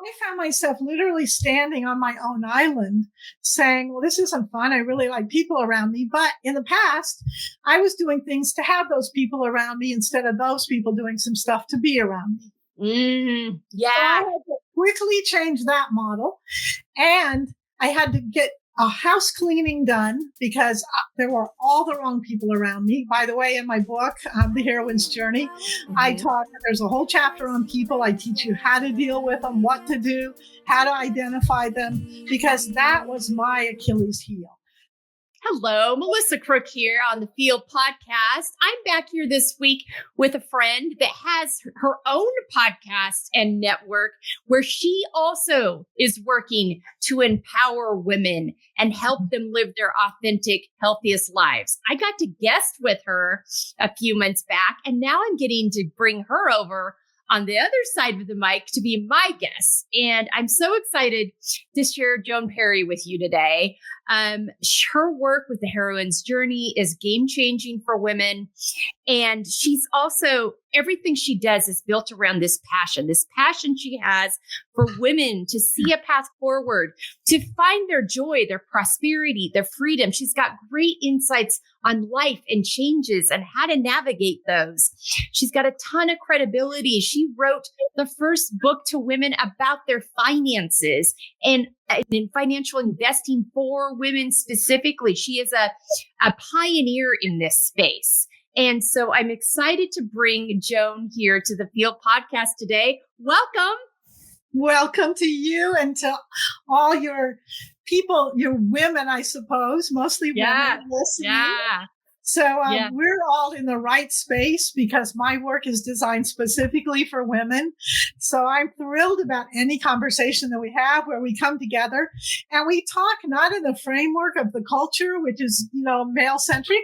I found myself literally standing on my own island saying, well, this isn't fun. I really like people around me. But in the past, I was doing things to have those people around me instead of those people doing some stuff to be around me. Yeah. So I had to quickly change that model. And I had to get a house cleaning done because there were all the wrong people around me. By the way, in my book, The Heroine's Journey, there's a whole chapter on people. I teach you how to deal with them, what to do, how to identify them, because that was my Achilles heel. Hello, Melissa Crook here on the F.E.E.L Podcast. I'm back here this week with a friend that has her own podcast and network where she also is working to empower women and help them live their authentic, healthiest lives. I got to guest with her a few months back, and now I'm getting to bring her over on the other side of the mic to be my guest. And I'm so excited to share Joan Perry with you today. Her work with the Heroine's Journey is game-changing for women. And she's also, everything she does is built around this passion she has for women to see a path forward, to find their joy, their prosperity, their freedom. She's got great insights on life and changes and how to navigate those. She's got a ton of credibility. She wrote the first book to women about their finances and in financial investing for women specifically. She is a pioneer in this space. And so I'm excited to bring Joan here to the F.E.E.L Podcast today. Welcome. Welcome to you and to all your people, your women, I suppose, mostly women listening. Yeah. So we're all in the right space because my work is designed specifically for women. So I'm thrilled about any conversation that we have where we come together and we talk not in the framework of the culture, which is, male centric,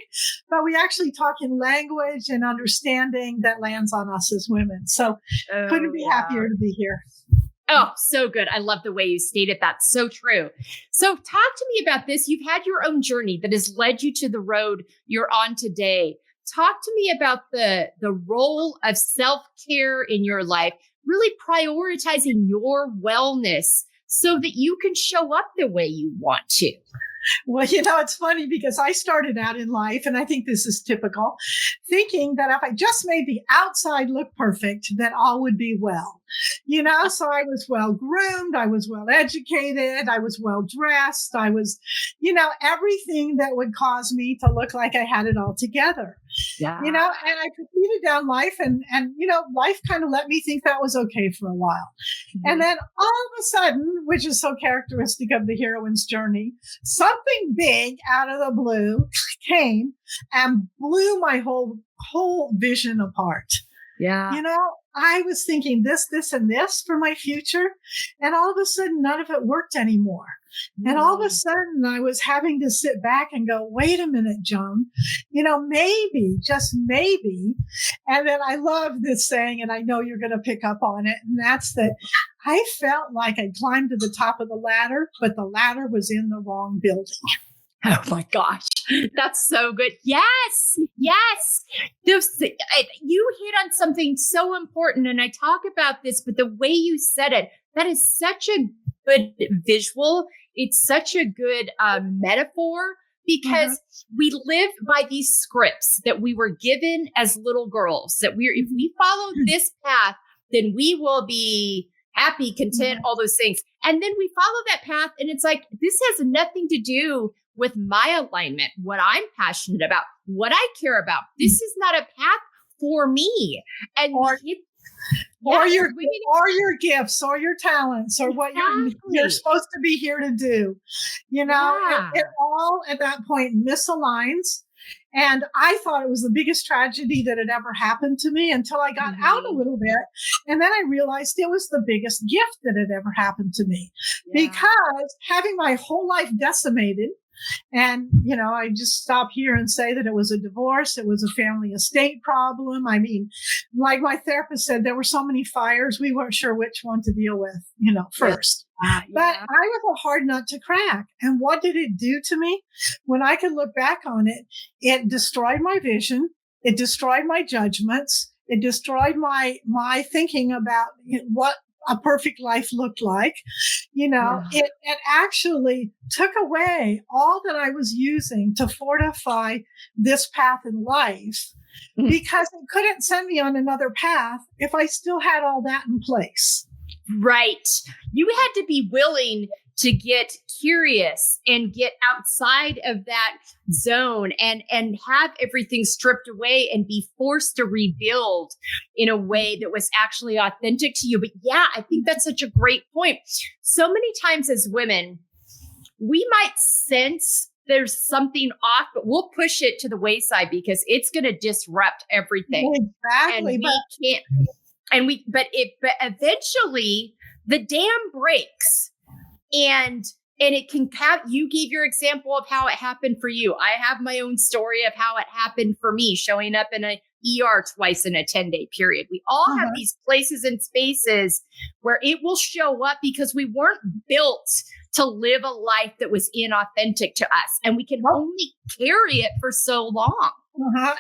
but we actually talk in language and understanding that lands on us as women. So couldn't be happier to be here. Oh, so good. I love the way you stated that. So true. So talk to me about this. You've had your own journey that has led you to the road you're on today. Talk to me about the role of self-care in your life, really prioritizing your wellness so that you can show up the way you want to. Well, it's funny because I started out in life, and I think this is typical, thinking that if I just made the outside look perfect, that all would be well. So I was well groomed, I was well educated, I was well dressed, I was, everything that would cause me to look like I had it all together. Yeah. And I proceeded down life and life kind of let me think that was okay for a while. Mm-hmm. And then all of a sudden, which is so characteristic of the Heroine's Journey, something big out of the blue came and blew my whole vision apart. Yeah. I was thinking this, and this for my future. And all of a sudden, none of it worked anymore. And all of a sudden I was having to sit back and go, wait a minute, Joan, maybe, just maybe. And then I love this saying, and I know you're going to pick up on it. And that's that I felt like I climbed to the top of the ladder, but the ladder was in the wrong building. Oh my gosh, that's so good. Yes. You hit on something so important. And I talk about this, but the way you said it, that is such a good visual. It's such a good metaphor because we live by these scripts that we were given as little girls, that if we follow this path, then we will be happy, content, all those things. And then we follow that path and it's like, this has nothing to do with my alignment, what I'm passionate about, what I care about. This is not a path for me. And or your gifts or your talents or what you're supposed to be here to do. It all at that point misaligns. And I thought it was the biggest tragedy that had ever happened to me until I got out a little bit. And then I realized it was the biggest gift that had ever happened to me because having my whole life decimated. And, I just stop here and say that it was a divorce. It was a family estate problem. I mean, like my therapist said, there were so many fires. We weren't sure which one to deal with, first. But I was a hard nut to crack. And what did it do to me? When I could look back on it, it destroyed my vision. It destroyed my judgments. It destroyed my thinking about what a perfect life looked like. It actually took away all that I was using to fortify this path in life, because it couldn't send me on another path if I still had all that in place. Right. You had to be willing to get curious and get outside of that zone and have everything stripped away and be forced to rebuild in a way that was actually authentic to you. But yeah, I think that's such a great point. So many times as women, we might sense there's something off, but we'll push it to the wayside because it's going to disrupt everything. Exactly. But eventually the dam breaks. And it can have, you gave your example of how it happened for you. I have my own story of how it happened for me, showing up in a ER twice in a 10-day period. We all have these places and spaces where it will show up because we weren't built to live a life that was inauthentic to us. And we can only carry it for so long.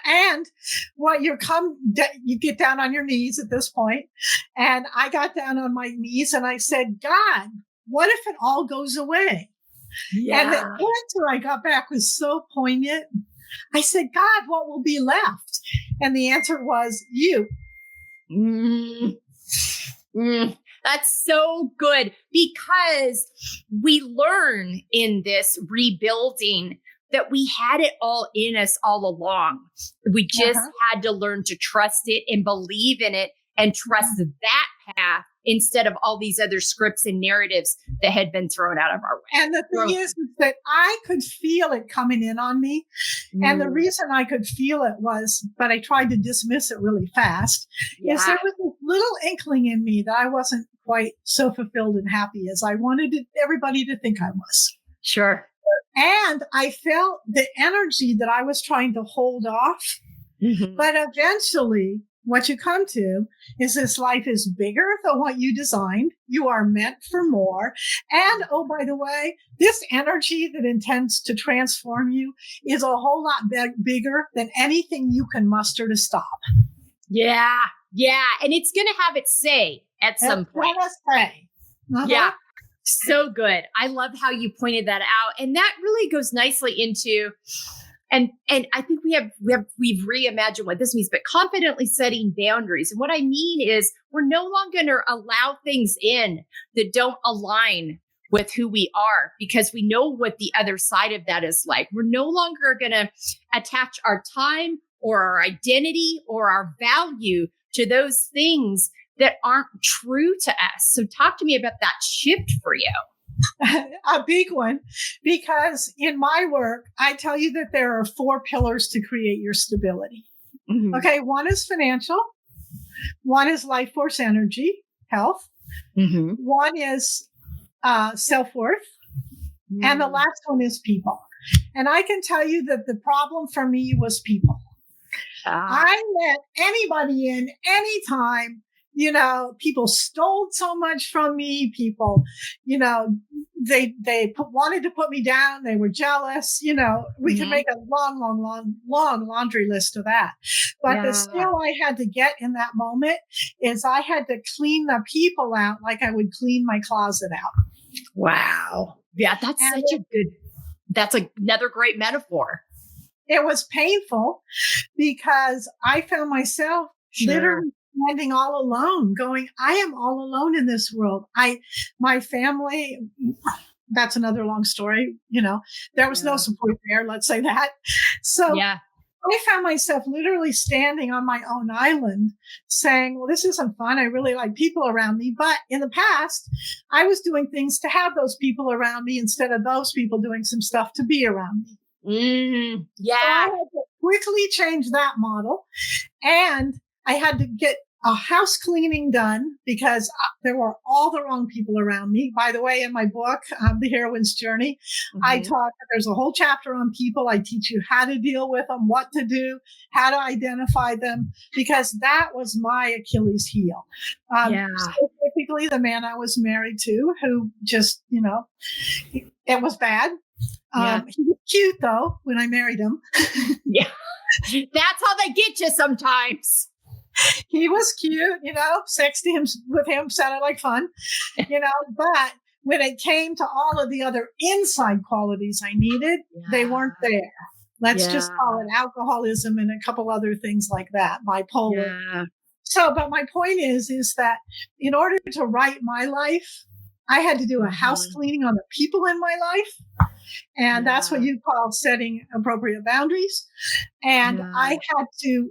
And you get down on your knees at this point. And I got down on my knees and I said, God, what if it all goes away? Yeah. And the answer I got back was so poignant. I said, God, what will be left? And the answer was you. That's so good, because we learn in this rebuilding that we had it all in us all along. We just had to learn to trust it and believe in it and trust that path instead of all these other scripts and narratives that had been thrown out of our way. And the thing is that I could feel it coming in on me. And the reason I could feel it was, but I tried to dismiss it really fast, is there was this little inkling in me that I wasn't quite so fulfilled and happy as I wanted everybody to think I was. Sure. And I felt the energy that I was trying to hold off. But eventually, what you come to is this life is bigger than what you designed. You are meant for more. And, oh, by the way, this energy that intends to transform you is a whole lot bigger than anything you can muster to stop. Yeah. Yeah. And it's going to have its say at some point. Yeah. So good. I love how you pointed that out. And that really goes nicely into, and I think we've reimagined what this means, but confidently setting boundaries. And what I mean is we're no longer going to allow things in that don't align with who we are, because we know what the other side of that is like. We're no longer going to attach our time or our identity or our value to those things that aren't true to us. So talk to me about that shift for you. A big one, because in my work, I tell you that there are 4 pillars to create your stability. Okay. One is financial. One is life force energy, health. One is self-worth. And the last one is people. And I can tell you that the problem for me was people. I let anybody in anytime. People stole so much from me. People, they wanted to put me down. They were jealous. We can make a long laundry list of that. But the skill I had to get in that moment is I had to clean the people out like I would clean my closet out. Wow. Yeah, that's another great metaphor. It was painful because I found myself literally standing all alone, going, I am all alone in this world. My family, that's another long story. There was no support there. Let's say that. So I found myself literally standing on my own island saying, well, this isn't fun. I really like people around me. But in the past, I was doing things to have those people around me instead of those people doing some stuff to be around me. So I had to quickly change that model. And I had to get a house cleaning done because there were all the wrong people around me. By the way, in my book, The Heroine's Journey, there's a whole chapter on people. I teach you how to deal with them, what to do, how to identify them, because that was my Achilles heel. Specifically, the man I was married to, who just, it was bad. He was cute though when I married him. That's how they get you sometimes. He was cute, sex with him sounded like fun, but when it came to all of the other inside qualities I needed, they weren't there. Let's just call it alcoholism and a couple other things like that, bipolar. Yeah. So, but my point is that in order to write my life, I had to do a house cleaning on the people in my life. And that's what you call setting appropriate boundaries. And I had to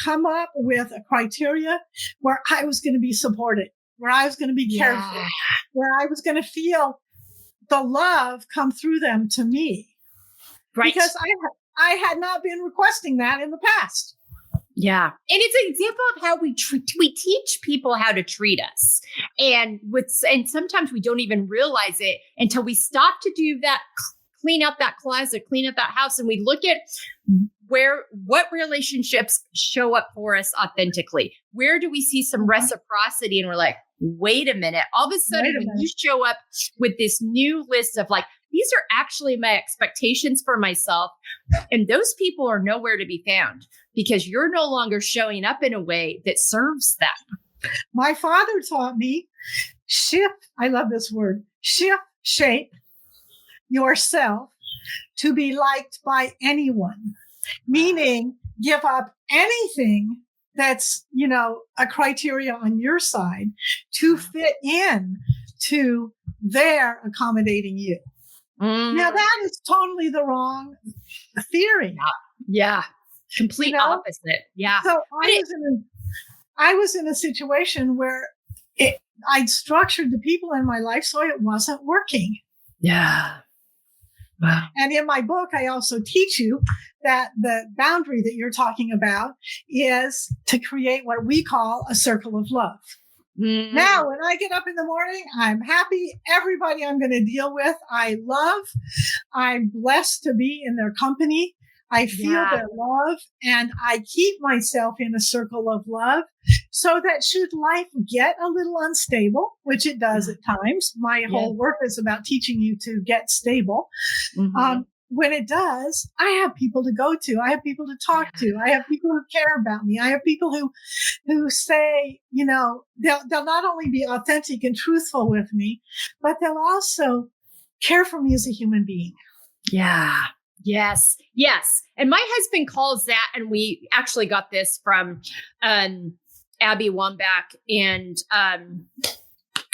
come up with a criteria where I was going to be supported, where I was going to be cared for, where I was going to feel the love come through them to me. Right. Because I had not been requesting that in the past. Yeah. And it's an example of how we teach people how to treat us. And sometimes we don't even realize it until we stop to do that, clean up that closet, clean up that house. And we look at what relationships show up for us authentically. Where do we see some reciprocity? And we're like, wait a minute. All of a sudden, when you show up with this new list of like, these are actually my expectations for myself. And those people are nowhere to be found because you're no longer showing up in a way that serves them. My father taught me I love this word, shape yourself to be liked by anyone, meaning give up anything that's, a criteria on your side to fit in to their accommodating you. Now that is totally the wrong theory. Yeah. Complete opposite. Yeah. So I was in a situation where I'd structured the people in my life so it wasn't working. Yeah. Wow. And in my book, I also teach you that the boundary that you're talking about is to create what we call a circle of love. Mm-hmm. Now, when I get up in the morning, I'm happy. Everybody I'm going to deal with, I love. I'm blessed to be in their company. I feel their love, and I keep myself in a circle of love so that should life get a little unstable, which it does at times, my whole work is about teaching you to get stable. Mm-hmm. When it does, I have people to go to. I have people to talk to. I have people who care about me. I have people who say, they'll not only be authentic and truthful with me, but they'll also care for me as a human being. Yeah. Yes. Yes. And my husband calls that, and we actually got this from Abby Wambach and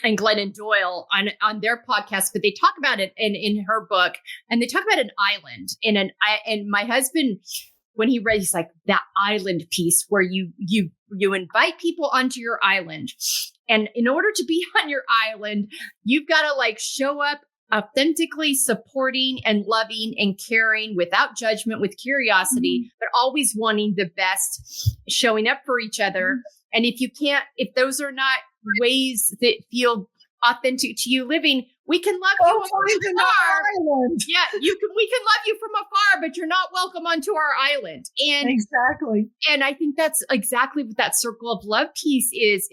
Glennon Doyle on their podcast, but they talk about it in her book, and they talk about an island and my husband, when he read, he's like, that island piece where you invite people onto your island. And in order to be on your island, you've got to like show up authentically supporting and loving and caring without judgment, with curiosity, but always wanting the best, showing up for each other. And if those are not ways that feel authentic to you living, we can love you from afar. Yeah, we can love you from afar, but you're not welcome onto our island. And exactly. And I think that's exactly what that circle of love piece is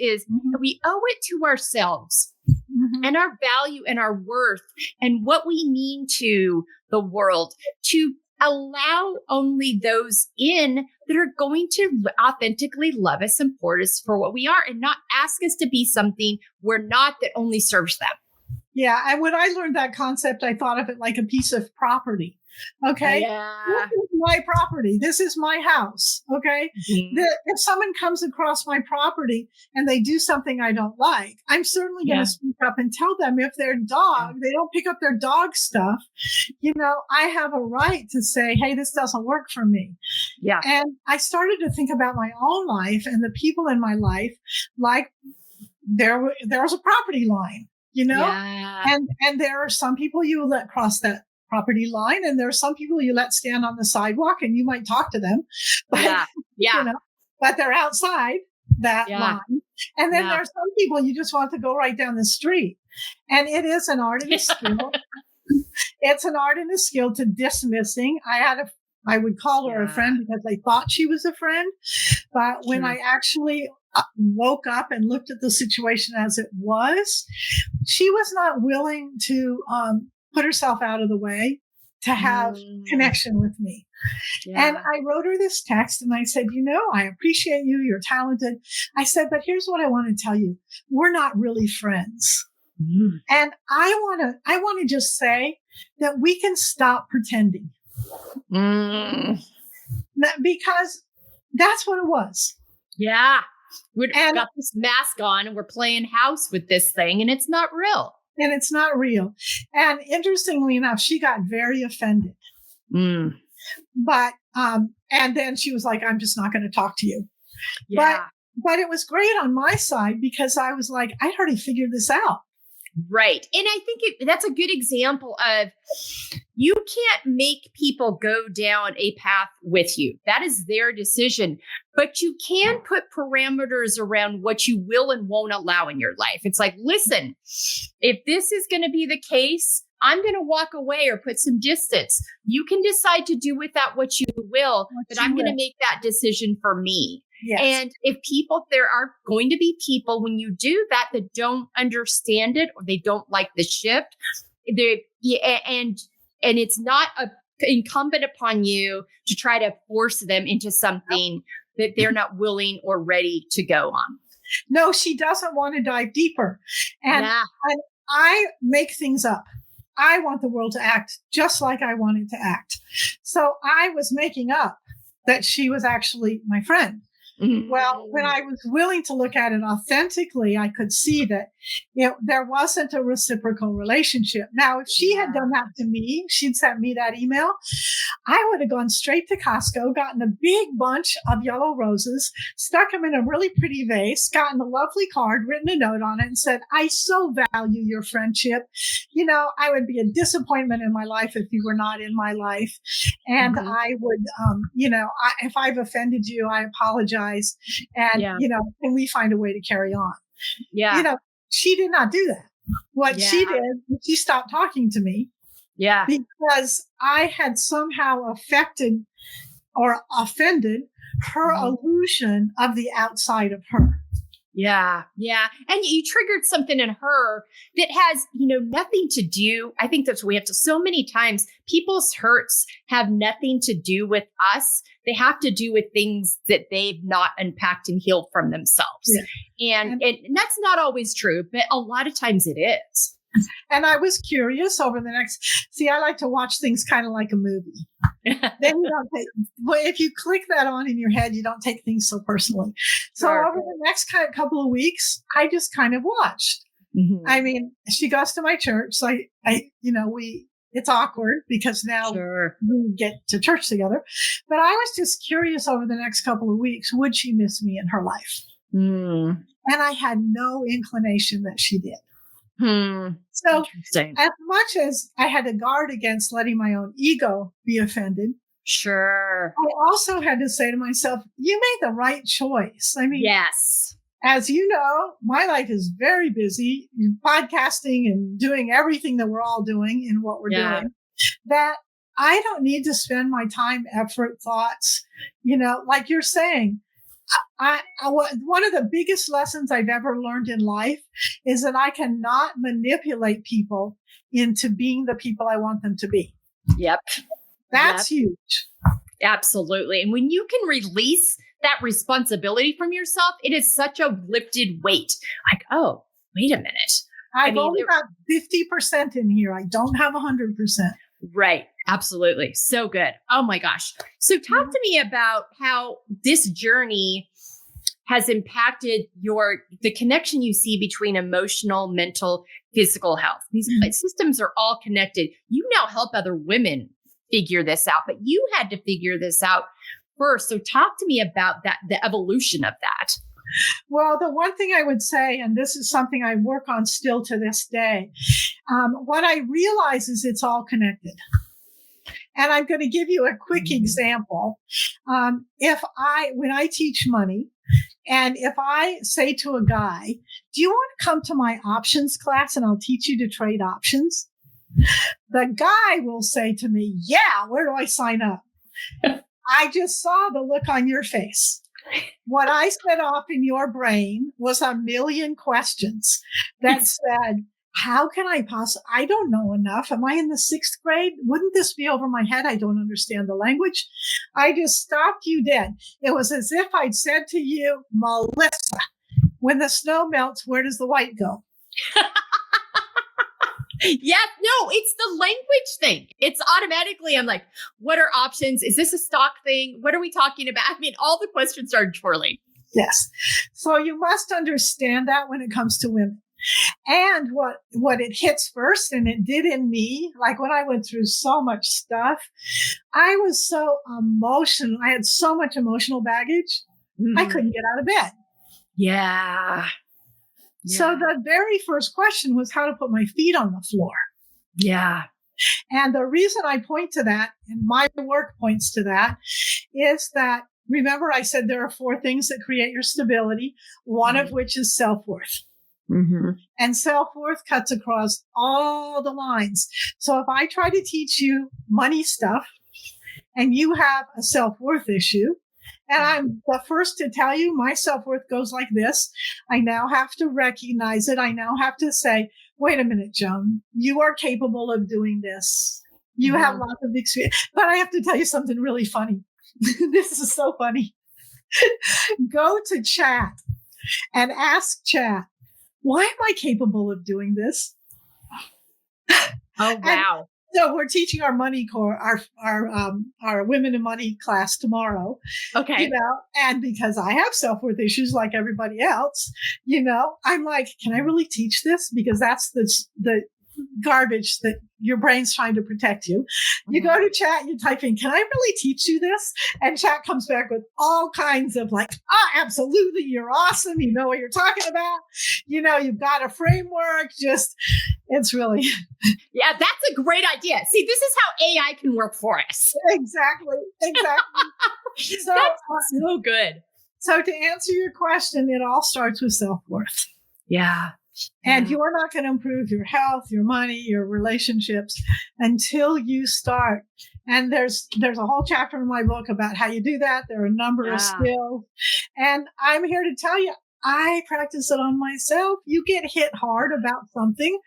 we owe it to ourselves. Mm-hmm. And our value and our worth and what we mean to the world to allow only those in that are going to authentically love us and support us for what we are and not ask us to be something we're not that only serves them. Yeah. And when I learned that concept, I thought of it like a piece of property. Okay. Yeah. This is my property. This is my house. Okay. Mm-hmm. If someone comes across my property and they do something I don't like, I'm certainly going to speak up and tell them. If their dog, they don't pick up their dog stuff, I have a right to say, hey, this doesn't work for me. Yeah. And I started to think about my own life and the people in my life, like there was a property line, and there are some people you let cross that property line, and there are some people you let stand on the sidewalk, and you might talk to them, but but they're outside that line. And then there are some people you just want to go right down the street, and it is an art and a skill. It's an art and a skill to dismissing. I would call her a friend because I thought she was a friend, but when I actually woke up and looked at the situation as it was, she was not willing to put herself out of the way. to have connection with me. Yeah. And I wrote her this text and I said, I appreciate you. You're talented. I said, but here's what I want to tell you. We're not really friends. And I want to just say that we can stop pretending. Because that's what it was. Yeah. We've got this mask on and we're playing house with this thing and it's not real. And interestingly enough, she got very offended. But, and then she was like, I'm just not going to talk to you. Yeah. But it was great on my side because I was like, I'd already figured this out. Right. And I think that's a good example of you can't make people go down a path with you. That is their decision. But you can put parameters around what you will and won't allow in your life. It's like, listen, if this is going to be the case, I'm going to walk away or put some distance. You can decide to do with that what you will, but I'm going to make that decision for me. Yes. And if there are going to be people when you do that don't understand it or they don't like the shift, and it's not incumbent upon you to try to force them into something that they're not willing or ready to go on. No, she doesn't want to dive deeper. And I make things up. I want the world to act just like I want it to act. So I was making up that she was actually my friend. Well, when I was willing to look at it authentically, I could see that there wasn't a reciprocal relationship. Now, if she had done that to me, she'd sent me that email, I would have gone straight to Costco, gotten a big bunch of yellow roses, stuck them in a really pretty vase, gotten a lovely card, written a note on it, and said, I so value your friendship. I would be a disappointment in my life if you were not in my life. And I would, if I've offended you, I apologize. And, can we find a way to carry on? Yeah. She did not do that. What she did, she stopped talking to me. Yeah. Because I had somehow affected or offended her illusion of the outside of her. Yeah. Yeah. And you triggered something in her that has, nothing to do. I think that's what we have to so many times. People's hurts have nothing to do with us. They have to do with things that they've not unpacked and healed from themselves. Yeah. And that's not always true, but a lot of times it is. And I was curious over the next, I like to watch things kind of like a movie. Then if you click that on in your head, you don't take things so personally. So over the next couple of weeks, I just kind of watched. I mean, she goes to my church. So it's awkward because now we get to church together. But I was just curious over the next couple of weeks, would she miss me in her life? And I had no inclination that she did. So as much as I had to guard against letting my own ego be offended, I also had to say to myself, you made the right choice. I mean, yes. As you know, my life is very busy in podcasting and doing everything that we're all doing and what we're doing, that I don't need to spend my time, effort, thoughts, like you're saying. One of the biggest lessons I've ever learned in life is that I cannot manipulate people into being the people I want them to be. Yep. That's huge. Absolutely. And when you can release that responsibility from yourself, it is such a lifted weight. Like, oh, wait a minute. I've only got 50% in here. I don't have 100%. Right. Absolutely. So good. Oh my gosh. So talk to me about how this journey has impacted the connection you see between emotional, mental, physical health. These systems are all connected. You now help other women figure this out, but you had to figure this out first. So talk to me about that, the evolution of that. Well, the one thing I would say, and this is something I work on still to this day, what I realize is it's all connected. And I'm going to give you a quick example. When I teach money, and if I say to a guy, do you want to come to my options class and I'll teach you to trade options? The guy will say to me, yeah, where do I sign up? I just saw the look on your face. What I set off in your brain was a million questions that said, how can I possibly, I don't know enough. Am I in the 6th grade? Wouldn't this be over my head? I don't understand the language. I just stopped you dead. It was as if I'd said to you, Melissa, when the snow melts, where does the white go? Yeah, no, it's the language thing. It's automatically, I'm like, what are options? Is this a stock thing? What are we talking about? I mean, all the questions are twirling. Yes. So you must understand that when it comes to women. And what it hits first, and it did in me, like when I went through so much stuff, I was so emotional. I had so much emotional baggage. I couldn't get out of bed. Yeah. So the very first question was how to put my feet on the floor. Yeah. And the reason I point to that, and my work points to that, is that, remember I said there are 4 things that create your stability, one of which is self-worth. And self-worth cuts across all the lines. So if I try to teach you money stuff and you have a self-worth issue, and I'm the first to tell you my self-worth goes like this, I now have to recognize it. I now have to say, wait a minute, Joan, you are capable of doing this. You have lots of experience. But I have to tell you something really funny. This is so funny. Go to chat and ask chat, why am I capable of doing this? Oh, wow. So we're teaching our money core, our women in money class tomorrow. Okay. And because I have self-worth issues like everybody else, I'm like, can I really teach this? Because that's the garbage that your brain's trying to protect you. You go to chat, you type in, can I really teach you this? And chat comes back with all kinds of like, absolutely, you're awesome. You know what you're talking about. You've got a framework. It's really. Yeah, that's a great idea. See, this is how AI can work for us. Exactly. So, that's so good. So to answer your question, it all starts with self-worth. Yeah. And you're not going to improve your health, your money, your relationships until you start. And there's a whole chapter in my book about how you do that. There are a number of skills. And I'm here to tell you, I practice it on myself. You get hit hard about something,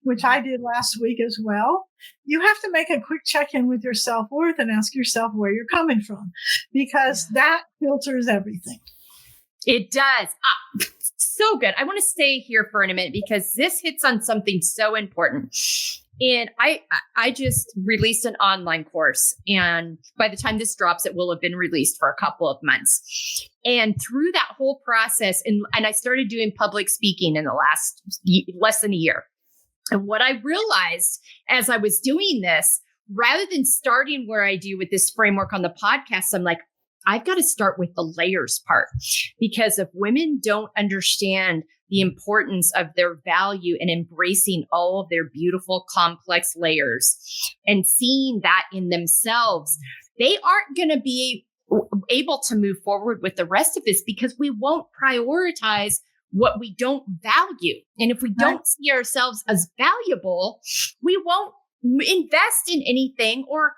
which I did last week as well. You have to make a quick check-in with your self-worth and ask yourself where you're coming from, because that filters everything. It does. So good. I want to stay here for a minute because this hits on something so important. And I just released an online course, and by the time this drops, it will have been released for a couple of months. And through that whole process, and I started doing public speaking in the last less than a year. And what I realized as I was doing this, rather than starting where I do with this framework on the podcast, I'm like, I've got to start with the layers part, because if women don't understand the importance of their value and embracing all of their beautiful, complex layers and seeing that in themselves, they aren't going to be able to move forward with the rest of this, because we won't prioritize what we don't value. And if we don't see ourselves as valuable, we won't invest in anything or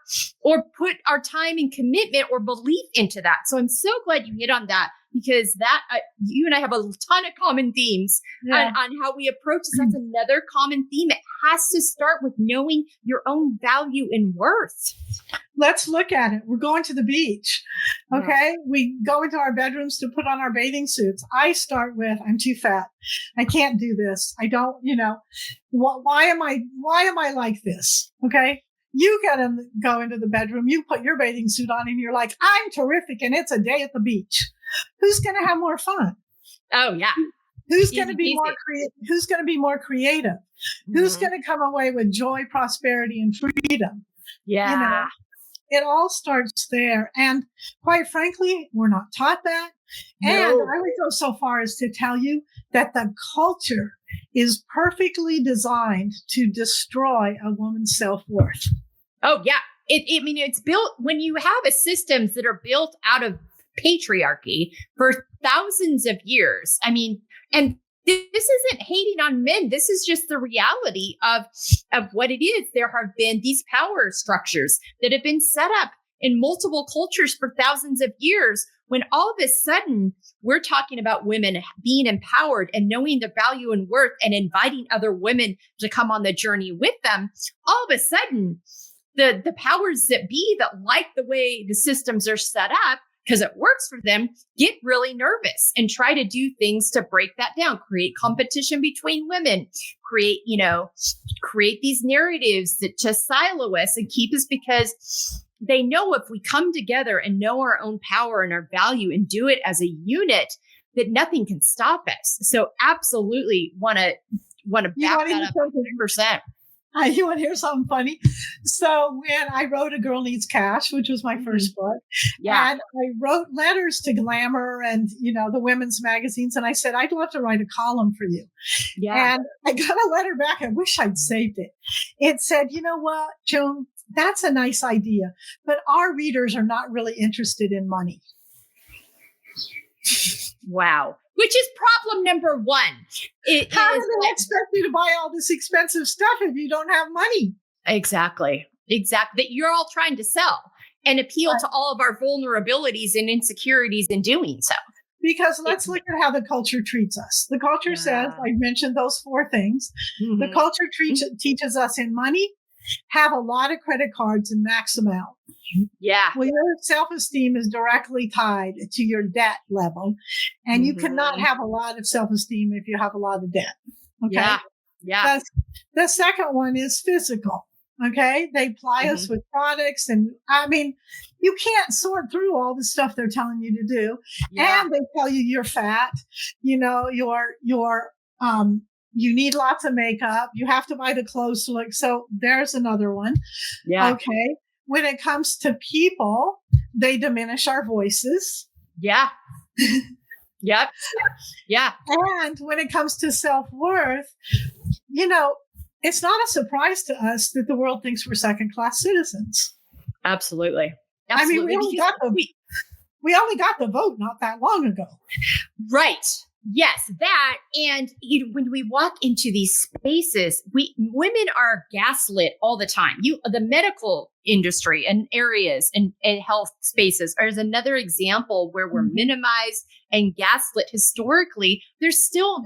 put our time and commitment or belief into that. So I'm so glad you hit on that, because that you and I have a ton of common themes on how we approach this. That's another common theme. It has to start with knowing your own value and worth. Let's look at it. We're going to the beach. Okay. We go into our bedrooms to put on our bathing suits. I start with, I'm too fat. I can't do this. I don't, why am I like this? Okay. You got to go into the bedroom. You put your bathing suit on and you're like, I'm terrific. And it's a day at the beach. Who's going to have more fun? Oh yeah. Who's going to be more creative? Who's going to be more creative? Who's going to come away with joy, prosperity, and freedom? Yeah. It all starts there. And quite frankly, we're not taught that. No. And I would go so far as to tell you that the culture is perfectly designed to destroy a woman's self-worth. Oh, yeah. It's built when you have systems that are built out of patriarchy for thousands of years. And this isn't hating on men. This is just the reality of what it is. There have been these power structures that have been set up in multiple cultures for thousands of years, when all of a sudden we're talking about women being empowered and knowing their value and worth and inviting other women to come on the journey with them, all of a sudden the powers that be that like the way the systems are set up, because it works for them, get really nervous and try to do things to break that down, create competition between women, create these narratives that just silo us and keep us, because they know if we come together and know our own power and our value and do it as a unit, that nothing can stop us. So absolutely want to back that up 100%. You want to hear something funny? So when I wrote A Girl Needs Cash, which was my first book, and I wrote letters to Glamour and, the women's magazines, and I said, I'd love to write a column for you. Yeah. And I got a letter back. I wish I'd saved it. It said, you know what, Joan, that's a nice idea, but our readers are not really interested in money. Wow. Which is problem number one. How do they expect you to buy all this expensive stuff if you don't have money? Exactly. That you're all trying to sell and appeal to all of our vulnerabilities and insecurities in doing so. Because let's look at how the culture treats us. The culture says, I mentioned those 4 things. Mm-hmm. The culture teaches us in money, have a lot of credit cards and max them out. Yeah. Well, your self-esteem is directly tied to your debt level. And you cannot have a lot of self-esteem if you have a lot of debt. Okay. Yeah. The second one is physical. Okay. They ply us with products. And you can't sort through all the stuff they're telling you to do. Yeah. And they tell you you're fat, you need lots of makeup. You have to buy the clothes to look. So there's another one. Yeah. Okay. When it comes to people, they diminish our voices. Yeah. Yep. Yeah. And when it comes to self-worth, it's not a surprise to us that the world thinks we're second-class citizens. Absolutely. We only got the vote not that long ago. Right. Yes, that. And when we walk into these spaces, women are gaslit all the time. The medical industry and areas and health spaces is another example where we're minimized and gaslit historically. There's still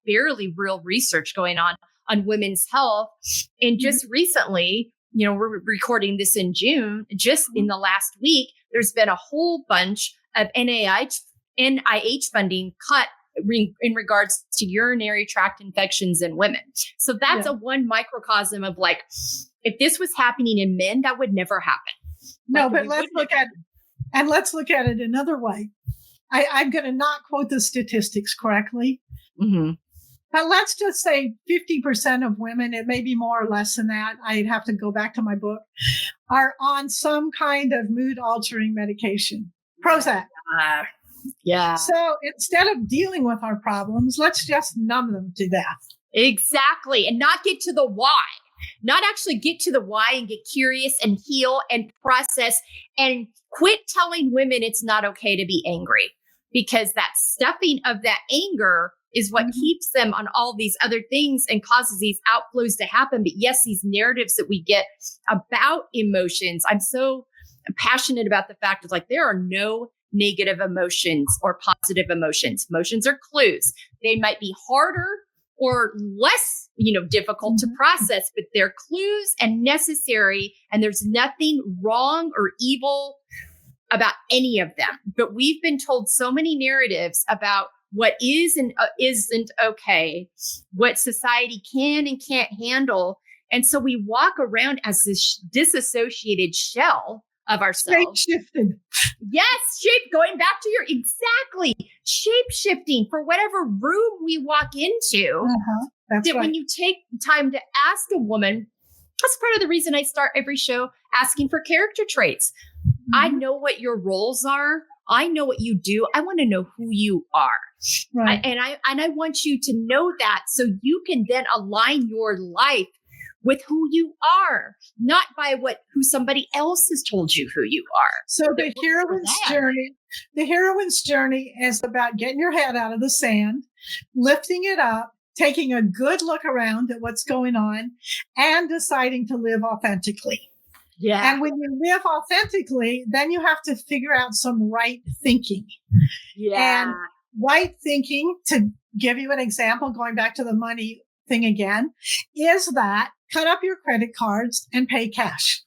barely real research going on women's health. And just recently, we're recording this in June, just in the last week, there's been a whole bunch of NIH funding cut in regards to urinary tract infections in women. So that's a one microcosm of if this was happening in men, that would never happen. No, but let's look at it another way. I'm going to not quote the statistics correctly. Mm-hmm. But let's just say 50% of women, it may be more or less than that, I'd have to go back to my book, are on some kind of mood altering medication. Prozac. Yeah. So instead of dealing with our problems, let's just numb them to death. Exactly. And not get to the why. Not actually get to the why and get curious and heal and process and quit telling women it's not okay to be angry, because that stuffing of that anger is what keeps them on all these other things and causes these outflows to happen. But yes, these narratives that we get about emotions, I'm so passionate about the fact of there are no negative emotions or positive emotions. Emotions are clues. They might be harder or less, difficult to process, but they're clues and necessary. And there's nothing wrong or evil about any of them. But we've been told so many narratives about what is and isn't okay, what society can and can't handle. And so we walk around as this disassociated shell of ourselves. Shape-shifted. Yes, going back to your shape-shifting for whatever room we walk into. That's that right. When you take time to ask a woman, that's part of the reason I start every show asking for character traits. I know what your roles are. I know what you do. I want to know who you are. Right. I want you to know that so you can then align your life with who you are, not by who somebody else has told you who you are. So the heroine's journey is about getting your head out of the sand, lifting it up, taking a good look around at what's going on, and deciding to live authentically. Yeah. And when you live authentically, then you have to figure out some right thinking. Yeah. And right thinking, to give you an example, going back to the money thing again, is that cut up your credit cards and pay cash.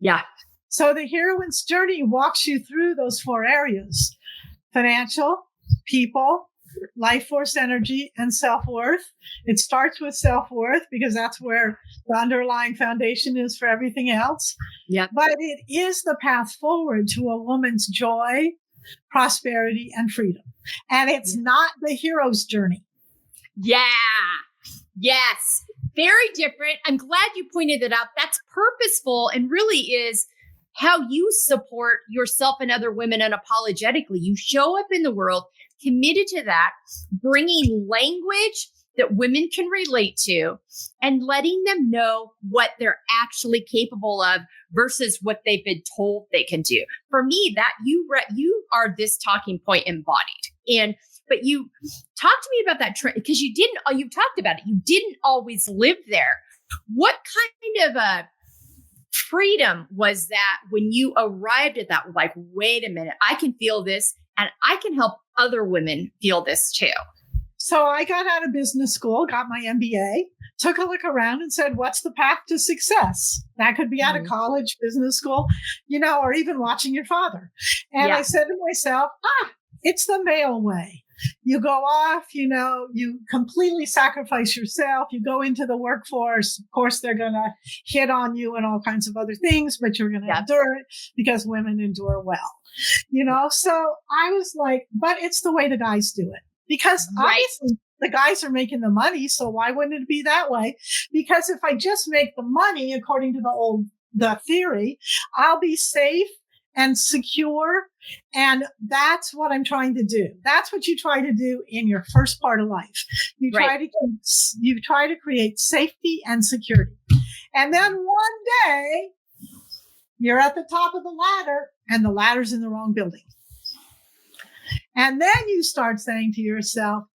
Yeah. So the Heroine's Journey walks you through those 4 areas: financial, people, life force energy, and self-worth. It starts with self-worth because that's where the underlying foundation is for everything else. Yeah. But it is the path forward to a woman's joy, prosperity, and freedom. And it's not the hero's journey. Yeah. Yes. Very different. I'm glad you pointed it out. That's purposeful and really is how you support yourself and other women unapologetically. You show up in the world committed to that, bringing language that women can relate to and letting them know what they're actually capable of versus what they've been told they can do. For me, that you are this talking point embodied. But you talked to me about that because you talked about it. You didn't always live there. What kind of a freedom was that when you arrived at that? Like, wait a minute, I can feel this and I can help other women feel this too. So I got out of business school, got my MBA, took a look around and said, what's the path to success? That could be out of college, business school, or even watching your father. And I said to myself, it's the male way. You go off, you completely sacrifice yourself. You go into the workforce. Of course, they're going to hit on you and all kinds of other things, but you're going to endure it because women endure well. So I was like, but it's the way the guys do it. Because obviously the guys are making the money. So why wouldn't it be that way? Because if I just make the money, according to the theory, I'll be safe and secure. And that's what I'm trying to do. That's what you try to do in your first part of life. You try to create safety and security. And then one day you're at the top of the ladder and the ladder's in the wrong building. And then you start saying to yourself,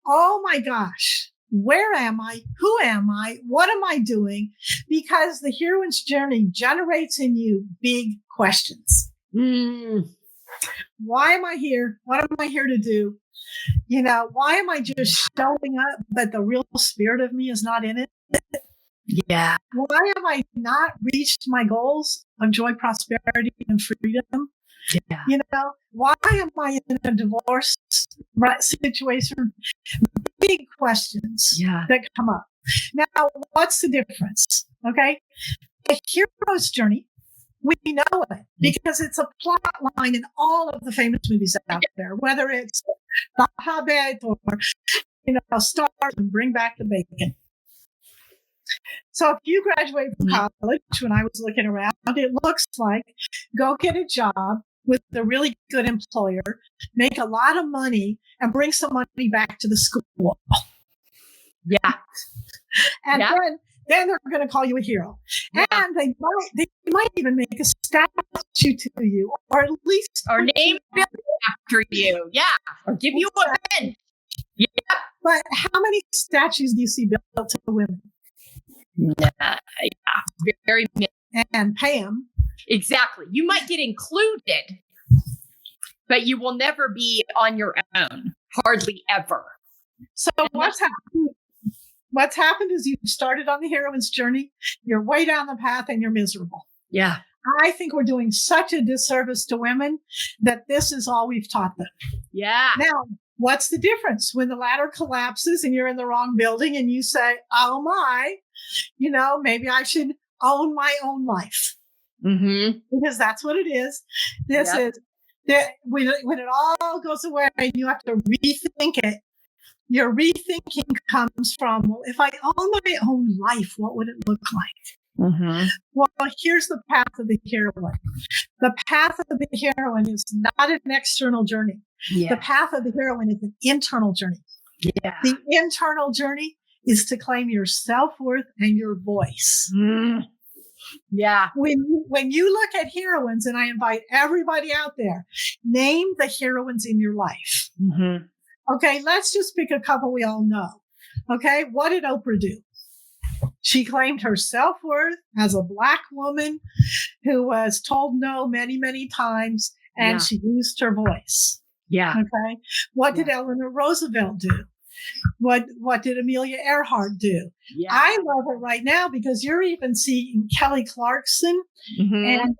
oh my gosh, where am I? Who am I? What am I doing? Because the heroine's journey generates in you big questions. Why am I here? What am I here to do? Why am I just showing up, but the real spirit of me is not in it? Yeah. Why have I not reached my goals of joy, prosperity, and freedom? Yeah. Why am I in a divorce situation? Big questions that come up. Now, what's the difference? Okay. The hero's journey, we know it because it's a plot line in all of the famous movies out there, whether it's The Hobbit or, Star Wars and Bring Back the Bacon. So if you graduate from college, when I was looking around, it looks like go get a job with a really good employer, make a lot of money, and bring some money back to the school. Yeah. And then they're going to call you a hero. Yeah. And they might even make a statue to you, or at least name it after you. Yeah. Or give you a pen. Yeah. But how many statues do you see built to women? Very many. And pay them. Exactly. You might get included, but you will never be on your own. Hardly ever. So what's happened? What's happened is you started on the heroine's journey. You're way down the path and you're miserable. Yeah. I think we're doing such a disservice to women that this is all we've taught them. Yeah. Now, what's the difference when the ladder collapses and you're in the wrong building and you say, oh my, maybe I should own my own life. Mm-hmm. Because that's what it is. This is that when it all goes away and you have to rethink it, your rethinking comes from, well, if I own my own life, what would it look like? Mm-hmm. Well, here's the path of the heroine. The path of the heroine is not an external journey. Yeah. The path of the heroine is an internal journey. Yeah. The internal journey is to claim your self-worth and your voice. Mm. Yeah. When you look at heroines, and I invite everybody out there, name the heroines in your life. Mm-hmm. Okay, let's just pick a couple we all know. Okay, what did Oprah do? She claimed her self-worth as a Black woman who was told no many, many times, and she used her voice. Yeah. Okay. What did Eleanor Roosevelt do? What did Amelia Earhart do? Yeah. I love it right now because you're even seeing Kelly Clarkson and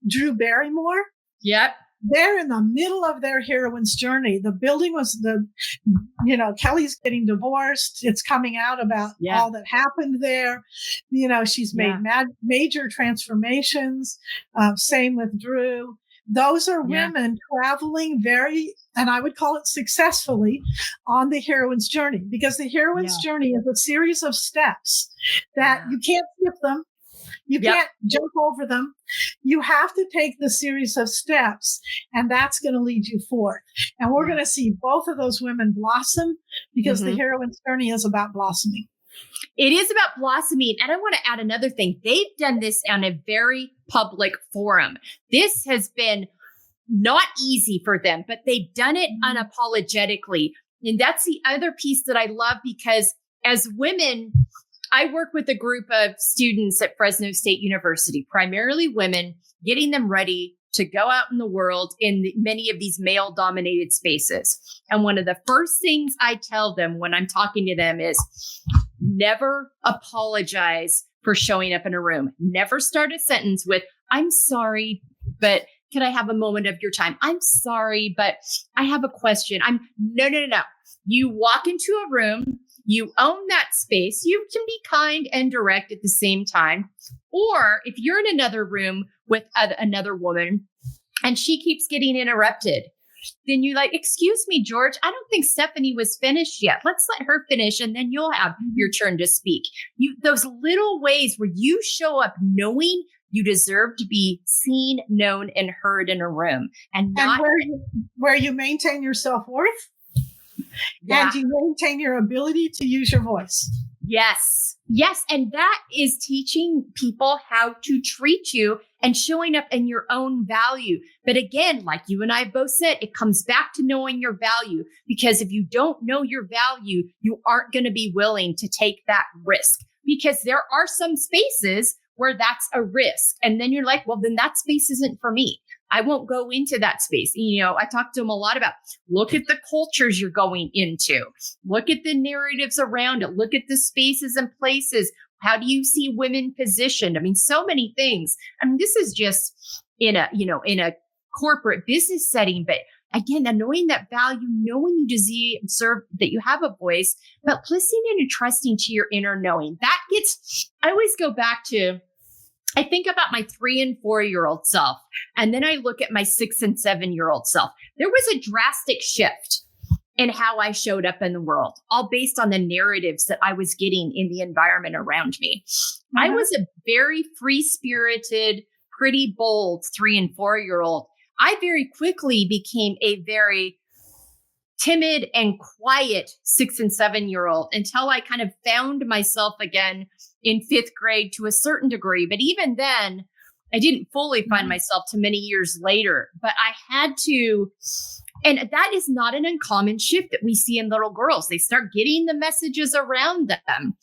Drew Barrymore. Yep. They're in the middle of their heroine's journey. The building was Kelly's getting divorced. It's coming out about all that happened there. She's made major transformations. Same with Drew. Those are women traveling very, and I would call it successfully, on the heroine's journey, because the heroine's journey is a series of steps that you can't skip them. You can't jump over them. You have to take the series of steps, and that's going to lead you forth. And we're going to see both of those women blossom because the heroine's journey is about blossoming. It is about blossoming. And I want to add another thing. They've done this on a very public forum. This has been not easy for them, but they've done it unapologetically. And that's the other piece that I love, because as women, I work with a group of students at Fresno State University, primarily women, getting them ready to go out in the world in many of these male-dominated spaces. And one of the first things I tell them when I'm talking to them is never apologize for showing up in a room. Never start a sentence with, "I'm sorry, but can I have a moment of your time? I'm sorry, but I have a question." No. You walk into a room, you own that space. You can be kind and direct at the same time. Or if you're in another room with another woman and she keeps getting interrupted, then you like, "Excuse me, George, I don't think Stephanie was finished yet. Let's let her finish and then you'll have your turn to speak." Those little ways where you show up knowing you deserve to be seen, known, and heard in a room. And where you maintain your self-worth and you maintain your ability to use your voice. Yes. And that is teaching people how to treat you and showing up in your own value. But again, like you and I both said, it comes back to knowing your value, because if you don't know your value, you aren't going to be willing to take that risk, because there are some spaces where that's a risk. And then you're like, well, then that space isn't for me. I won't go into that space. I talk to them a lot about, look at the cultures you're going into. Look at the narratives around it. Look at the spaces and places. How do you see women positioned? So many things. This is just in a corporate business setting, but again, knowing that value, knowing you deserve that you have a voice, but listening and trusting to your inner knowing. I always go back to, I think about my 3 and 4-year-old self, and then I look at my 6 and 7-year-old self. There was a drastic shift in how I showed up in the world, all based on the narratives that I was getting in the environment around me. I was a very free-spirited, pretty bold 3 and 4-year-old. I very quickly became a very timid and quiet 6 and 7-year-old until I kind of found myself again in 5th grade to a certain degree. But even then, I didn't fully find myself to many years later. But I had to, and that is not an uncommon shift that we see in little girls. They start getting the messages around them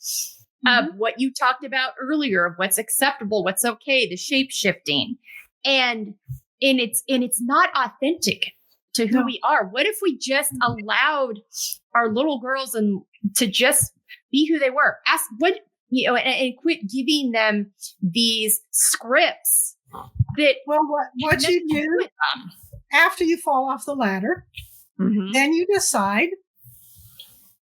of what you talked about earlier, of what's acceptable, what's okay, the shape shifting. And it's not authentic to who we are. What if we just allowed our little girls to just be who they were? And quit giving them these scripts that. Well, what you do after you fall off the ladder, then you decide,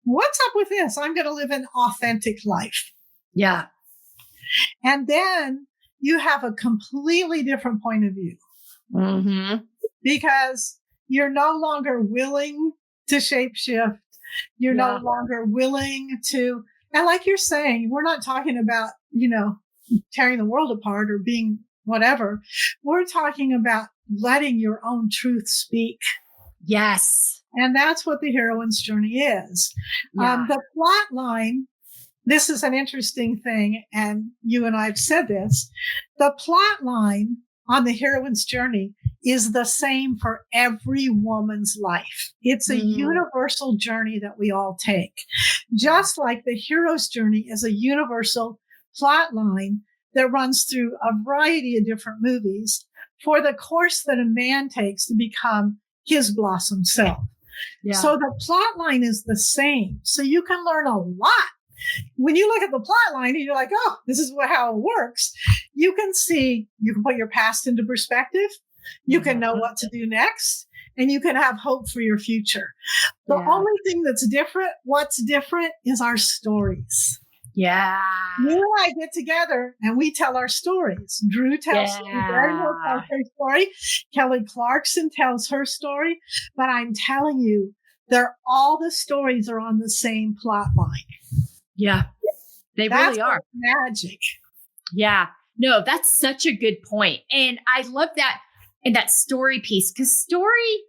what's up with this? I'm going to live an authentic life. Yeah. And then you have a completely different point of view. Because you're no longer willing to shapeshift. You're no longer willing to, and like you're saying, we're not talking about, tearing the world apart or being whatever. We're talking about letting your own truth speak. Yes. And that's what the heroine's journey is. Yeah. The plot line, this is an interesting thing, and you and I have said this, the plot line on the heroine's journey is the same for every woman's life. It's a universal journey that we all take. Just like the hero's journey is a universal plot line that runs through a variety of different movies for the course that a man takes to become his blossom self. Yeah. So the plot line is the same. So you can learn a lot. When you look at the plot line and you're like, oh, this is how it works. You can put your past into perspective. You can know what to do next, and you can have hope for your future. The only thing what's different is our stories. Yeah. You and I get together and we tell our stories. Drew tells her story. Kelly Clarkson tells her story. But I'm telling you, all the stories are on the same plot line. Yeah. They really are. Magic. Yeah. No, that's such a good point. And I love that. And that story piece, because story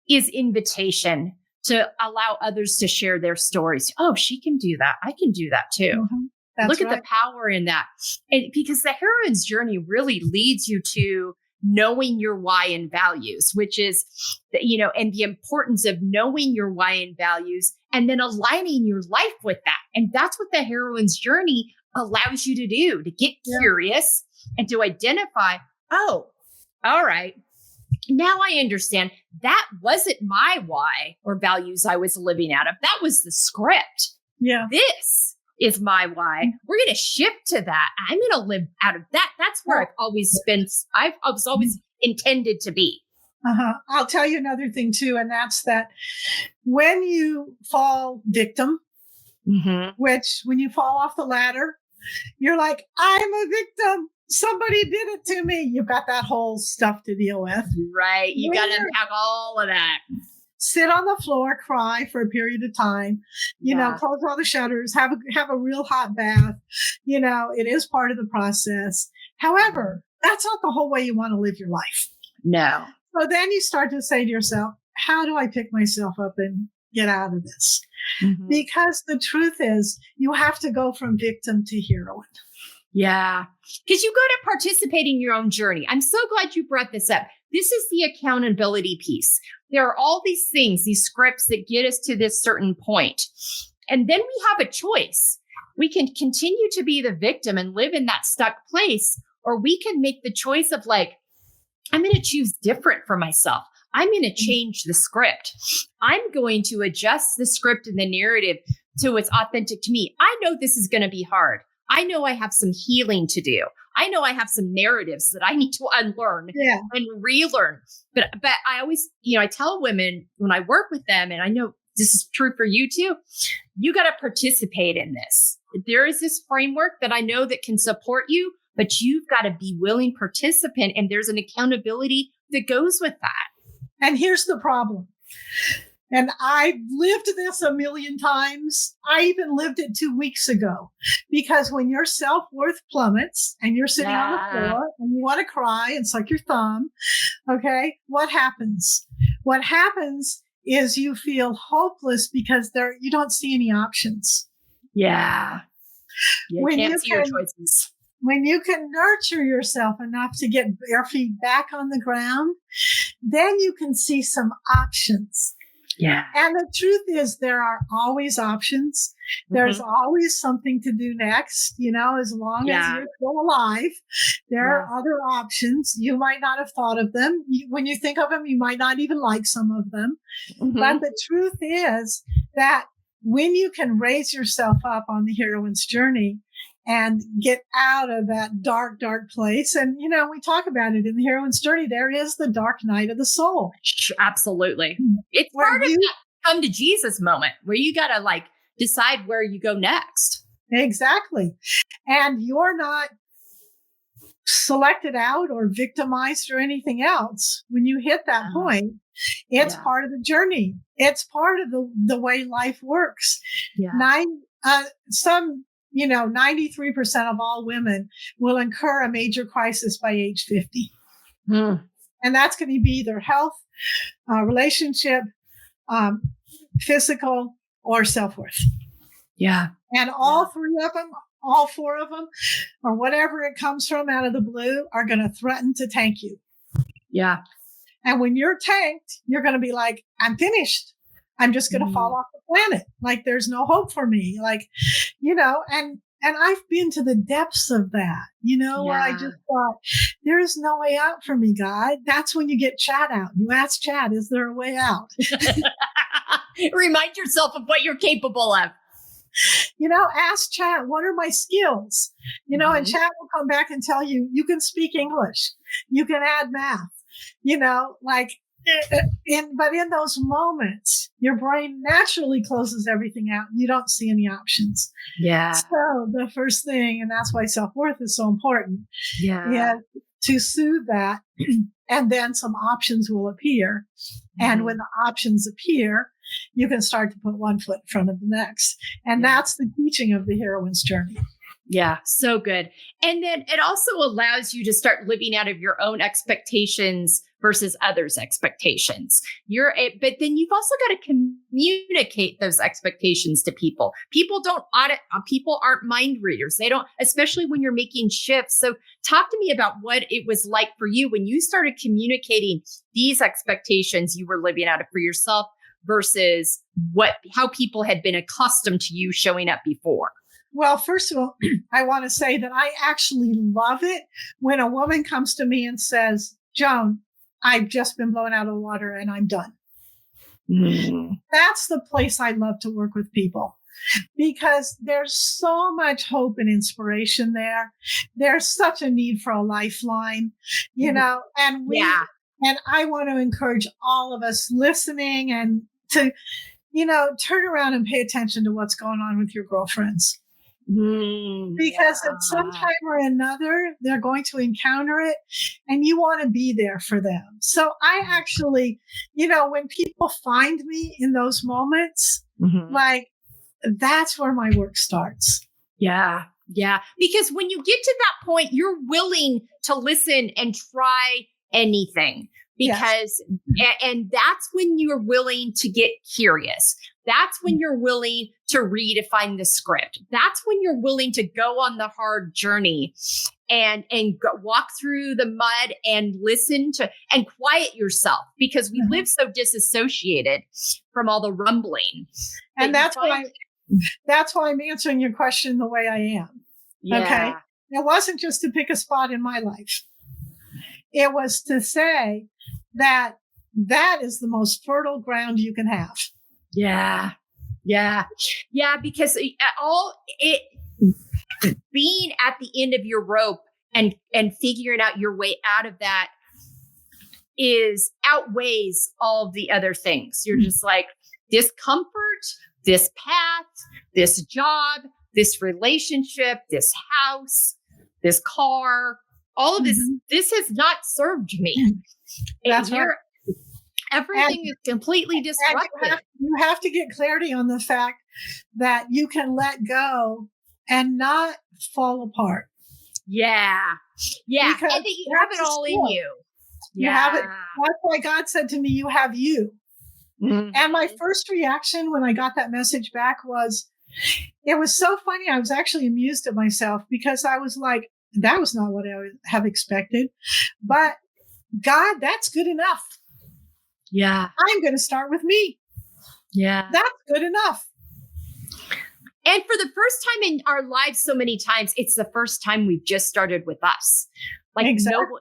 is invitation to allow others to share their stories. Oh, she can do that. I can do that too. Mm-hmm. Look at the power in that. And because the heroine's journey really leads you to knowing your why and values, which is, and the importance of knowing your why and values and then aligning your life with that. And that's what the heroine's journey allows you to do, to get curious and to identify, oh, all right. Now I understand that wasn't my why or values I was living out of. That was the script. Yeah. This is my why. We're going to shift to that. I'm going to live out of that. That's where I've always been. I was always intended to be. I'll tell you another thing too. And that's that when you fall victim, which when you fall off the ladder, you're like, I'm a victim. Somebody did it to me. You've got that whole stuff to deal with. Right. You got to unpack all of that. Sit on the floor, cry for a period of time, close all the shutters, have a real hot bath. It is part of the process. However, that's not the whole way you want to live your life. No. So then you start to say to yourself, how do I pick myself up and get out of this? Mm-hmm. Because the truth is you have to go from victim to heroine. Yeah. Because you got to participate in your own journey. I'm so glad you brought this up. This is the accountability piece. There are all these things, these scripts that get us to this certain point. And then we have a choice. We can continue to be the victim and live in that stuck place, or we can make the choice of like, I'm going to choose different for myself. I'm going to change the script. I'm going to adjust the script and the narrative to what's authentic to me. I know this is going to be hard. I know I have some healing to do. I know I have some narratives that I need to unlearn and relearn. But I always, I tell women when I work with them, and I know this is true for you too, you got to participate in this. There is this framework that I know that can support you, but you've got to be willing participant, and there's an accountability that goes with that. And here's the problem. And I've lived this a million times. I even lived it 2 weeks ago, because when your self-worth plummets and you're sitting on the floor and you want to cry and suck your thumb, okay, what happens? What happens is you feel hopeless because you don't see any options. Yeah. You can't see your choices. When you can nurture yourself enough to get your feet back on the ground, then you can see some options. Yeah. And the truth is there are always options. There's always something to do next, as long as you're still alive. There are other options. You might not have thought of them. When you think of them, you might not even like some of them. But the truth is that when you can raise yourself up on the heroine's journey and get out of that dark, dark place. And, we talk about it in the heroine's journey. There is the dark night of the soul. Absolutely. It's part of that come to Jesus moment where you got to decide where you go next. Exactly. And you're not selected out or victimized or anything else. When you hit that point, it's part of the journey. It's part of the way life works. Yeah. 93% of all women will incur a major crisis by age 50. And that's going to be either health, relationship, physical, or self-worth. Yeah. And all three of them, all four of them, or whatever it comes from out of the blue, are going to threaten to tank you. Yeah. And when you're tanked, you're going to be like, I'm finished. I'm just going to fall off the planet. There's no hope for me. And And I've been to the depths of that, where I just thought, there is no way out for me, God. That's when you get Chad out. You ask Chad, is there a way out? Remind yourself of what you're capable of. Ask Chad, what are my skills? And Chad will come back and tell you, you can speak English. You can add math, but in those moments, your brain naturally closes everything out. You don't see any options. Yeah. So the first thing, and that's why self-worth is so important, to soothe that, and then some options will appear. And when the options appear, you can start to put one foot in front of the next. And that's the teaching of the heroine's journey. Yeah, so good. And then it also allows you to start living out of your own expectations versus others' expectations. But then you've also got to communicate those expectations to people. People aren't mind readers. They don't, especially when you're making shifts. So talk to me about what it was like for you when you started communicating these expectations you were living out of for yourself versus how people had been accustomed to you showing up before. Well, first of all, I want to say that I actually love it when a woman comes to me and says, Joan, I've just been blown out of the water and I'm done. That's the place I love to work with people, because there's so much hope and inspiration there. There's such a need for a lifeline, and I want to encourage all of us listening and to, turn around and pay attention to what's going on with your girlfriends. Because at some time or another, they're going to encounter it and you want to be there for them. So I actually, when people find me in those moments, that's where my work starts. Yeah. Yeah. Because when you get to that point, you're willing to listen and try anything. Because, and that's when you're willing to get curious. That's when you're willing to redefine the script. That's when you're willing to go on the hard journey and walk through the mud and listen to and quiet yourself, because we live so disassociated from all the rumbling. And that's why I'm answering your question the way I am. Yeah. Okay. It wasn't just to pick a spot in my life. It was to say that is the most fertile ground you can have. Yeah. Yeah. Yeah. Because being at the end of your rope and figuring out your way out of that outweighs all of the other things. You're just like, this comfort, this path, this job, this relationship, this house, this car, all of this has not served me. That's right. Everything is completely disrupted. You have to get clarity on the fact that you can let go and not fall apart. Yeah. Yeah. Because and that you have it all in you. You have it. That's why God said to me, you have you. Mm-hmm. And my first reaction when I got that message back was, it was so funny. I was actually amused at myself, because I was like, that was not what I would have expected. But God, that's good enough. Yeah. I'm going to start with me. Yeah. That's good enough. And for the first time in our lives, so many times, it's the first time we've just started with us. Like, exactly.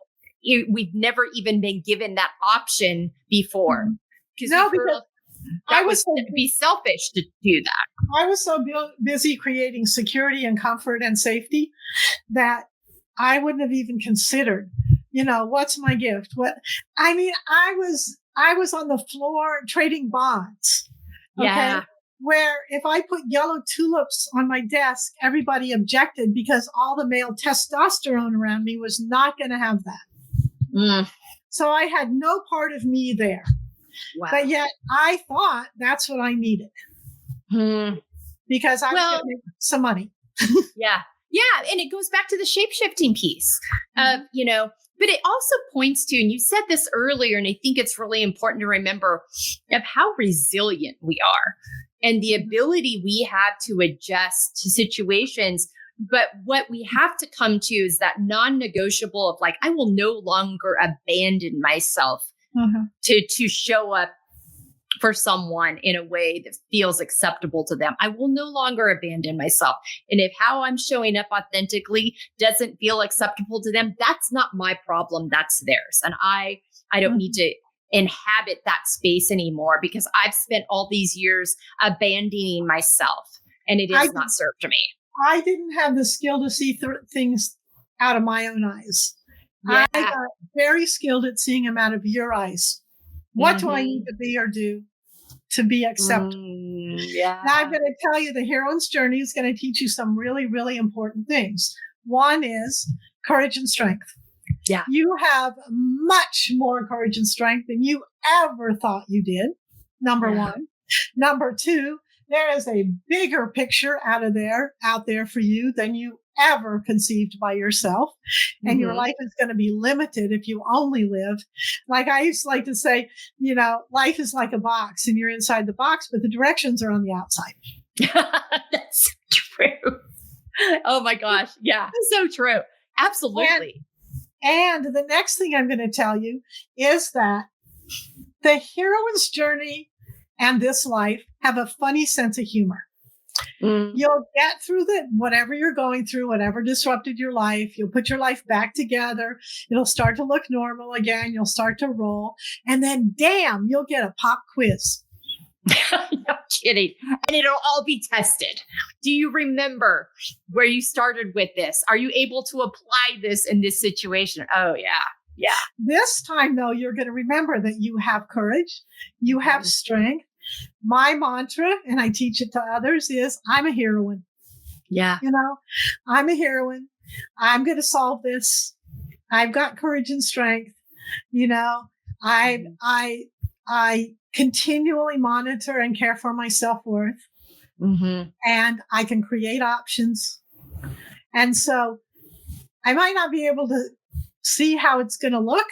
We've never even been given that option before. Because I was be selfish to do that. I was so busy creating security and comfort and safety that I wouldn't have even considered, what's my gift? I was on the floor trading bonds. Okay. Yeah. Where if I put yellow tulips on my desk, everybody objected because all the male testosterone around me was not going to have that. So I had no part of me there. Wow. But yet I thought that's what I needed. Because I was going to make some money. Yeah. Yeah. And it goes back to the shape-shifting piece of, but it also points to, and you said this earlier, and I think it's really important to remember, of how resilient we are and the ability we have to adjust to situations. But what we have to come to is that non-negotiable of like, I will no longer abandon myself to show up for someone in a way that feels acceptable to them. I will no longer abandon myself. And if how I'm showing up authentically doesn't feel acceptable to them, that's not my problem. That's theirs. And I don't need to inhabit that space anymore because I've spent all these years abandoning myself and it has not served me. I didn't have the skill to see things out of my own eyes. Yeah. I got very skilled at seeing them out of your eyes. What do I need to be or do to be acceptable? Now I'm going to tell you the heroine's journey is going to teach you some really, really important things. One is courage and strength. Yeah. You have much more courage and strength than you ever thought you did. Number one. Number two, there is a bigger picture out there for you than you ever conceived by yourself. And your life is going to be limited if you only live. Like I used to like to say, life is like a box and you're inside the box, but the directions are on the outside. That's true. Oh my gosh. Yeah. So true. Absolutely. And the next thing I'm going to tell you is that the heroine's journey and this life have a funny sense of humor. You'll get through whatever you're going through, whatever disrupted your life. You'll put your life back together. It'll start to look normal again. You'll start to roll. And then, damn, you'll get a pop quiz. No kidding. And it'll all be tested. Do you remember where you started with this? Are you able to apply this in this situation? Oh, yeah. Yeah. This time, though, you're going to remember that you have courage. You have strength. My mantra, and I teach it to others, is I'm a heroine. Yeah. I'm a heroine. I'm going to solve this. I've got courage and strength. I continually monitor and care for my self-worth. And I can create options. And so I might not be able to see how it's going to look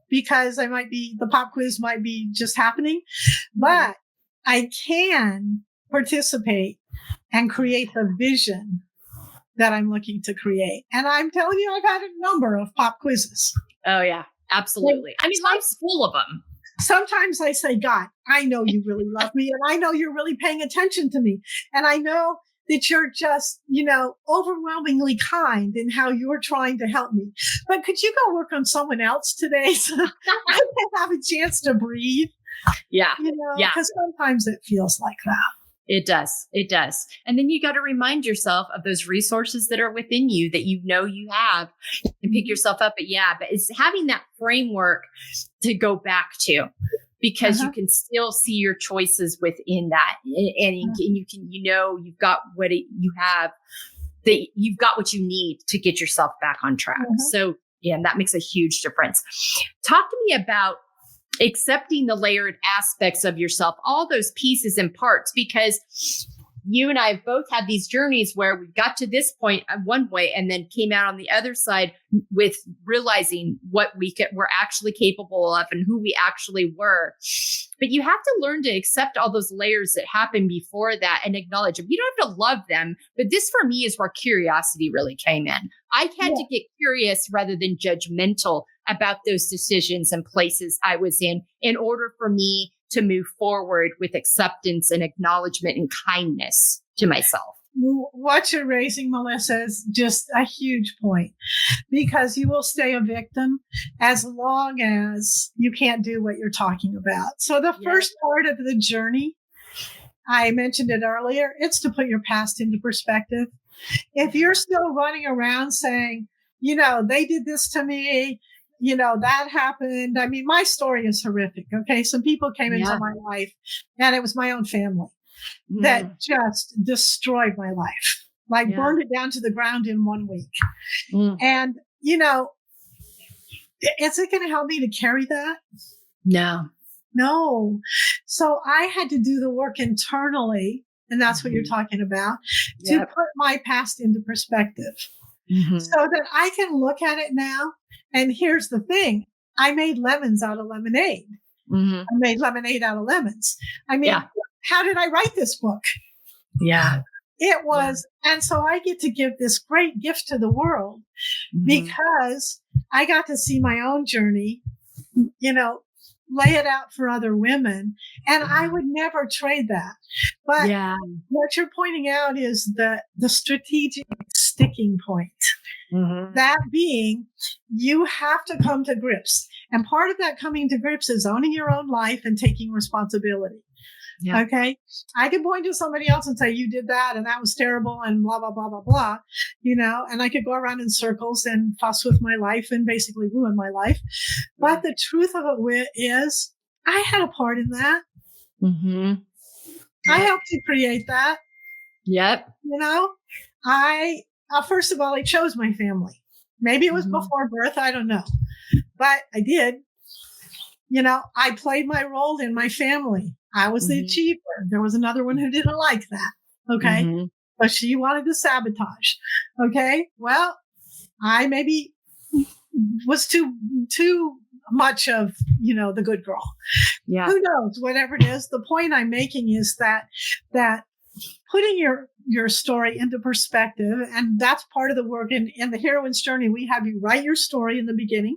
because the pop quiz might be just happening, but I can participate and create the vision that I'm looking to create. And I'm telling you, I've had a number of pop quizzes. Oh, yeah, absolutely. I mean, life's full of them. Sometimes I say, God, I know you really love me and I know you're really paying attention to me. And I know that you're just, overwhelmingly kind in how you're trying to help me. But could you go work on someone else today so I can have a chance to breathe? Yeah. Because sometimes it feels like that. It does. It does. And then you got to remind yourself of those resources that are within you that you have and pick yourself up. But it's having that framework to go back to because you can still see your choices within that. And you can, you've got you've got what you need to get yourself back on track. So that makes a huge difference. Talk to me about accepting the layered aspects of yourself, all those pieces and parts, because you and I have both had these journeys where we got to this point one way and then came out on the other side with realizing what we're actually capable of and who we actually were. But you have to learn to accept all those layers that happened before that and acknowledge them. You don't have to love them, but this for me is where curiosity really came in. I had to get curious rather than judgmental about those decisions and places I was in order for me to move forward with acceptance and acknowledgement and kindness to myself. What you're raising, Melissa, is just a huge point because you will stay a victim as long as you can't do what you're talking about. So the first part of the journey, I mentioned it earlier, it's to put your past into perspective. If you're still running around saying, they did this to me, that happened. I mean, my story is horrific. Okay. Some people came into my life and it was my own family that just destroyed my life, burned it down to the ground in 1 week. And, is it going to help me to carry that? No. So I had to do the work internally. And that's what you're talking about to put my past into perspective so that I can look at it now. And here's the thing. I made lemons out of lemonade. I made lemonade out of lemons. I mean, how did I write this book? It was, and so I get to give this great gift to the world because I got to see my own journey, lay it out for other women. And I would never trade that. But what you're pointing out is the strategic sticking point. Mm-hmm. That being, you have to come to grips. And part of that coming to grips is owning your own life and taking responsibility. Yeah. Okay. I could point to somebody else and say, you did that and that was terrible and blah, blah, blah, blah, blah, and I could go around in circles and fuss with my life and basically ruin my life. But the truth of it is I had a part in that. Mm-hmm. I helped to create that. Yep. First of all, I chose my family. Maybe it was before birth. I don't know, but I did. I played my role in my family. I was the achiever. There was another one who didn't like that. Okay. Mm-hmm. But she wanted to sabotage. Okay. Well, I maybe was too much of, the good girl. Yeah. Who knows? Whatever it is. The point I'm making is that putting your story into perspective, and that's part of the work in the Heroine's Journey. We have you write your story in the beginning.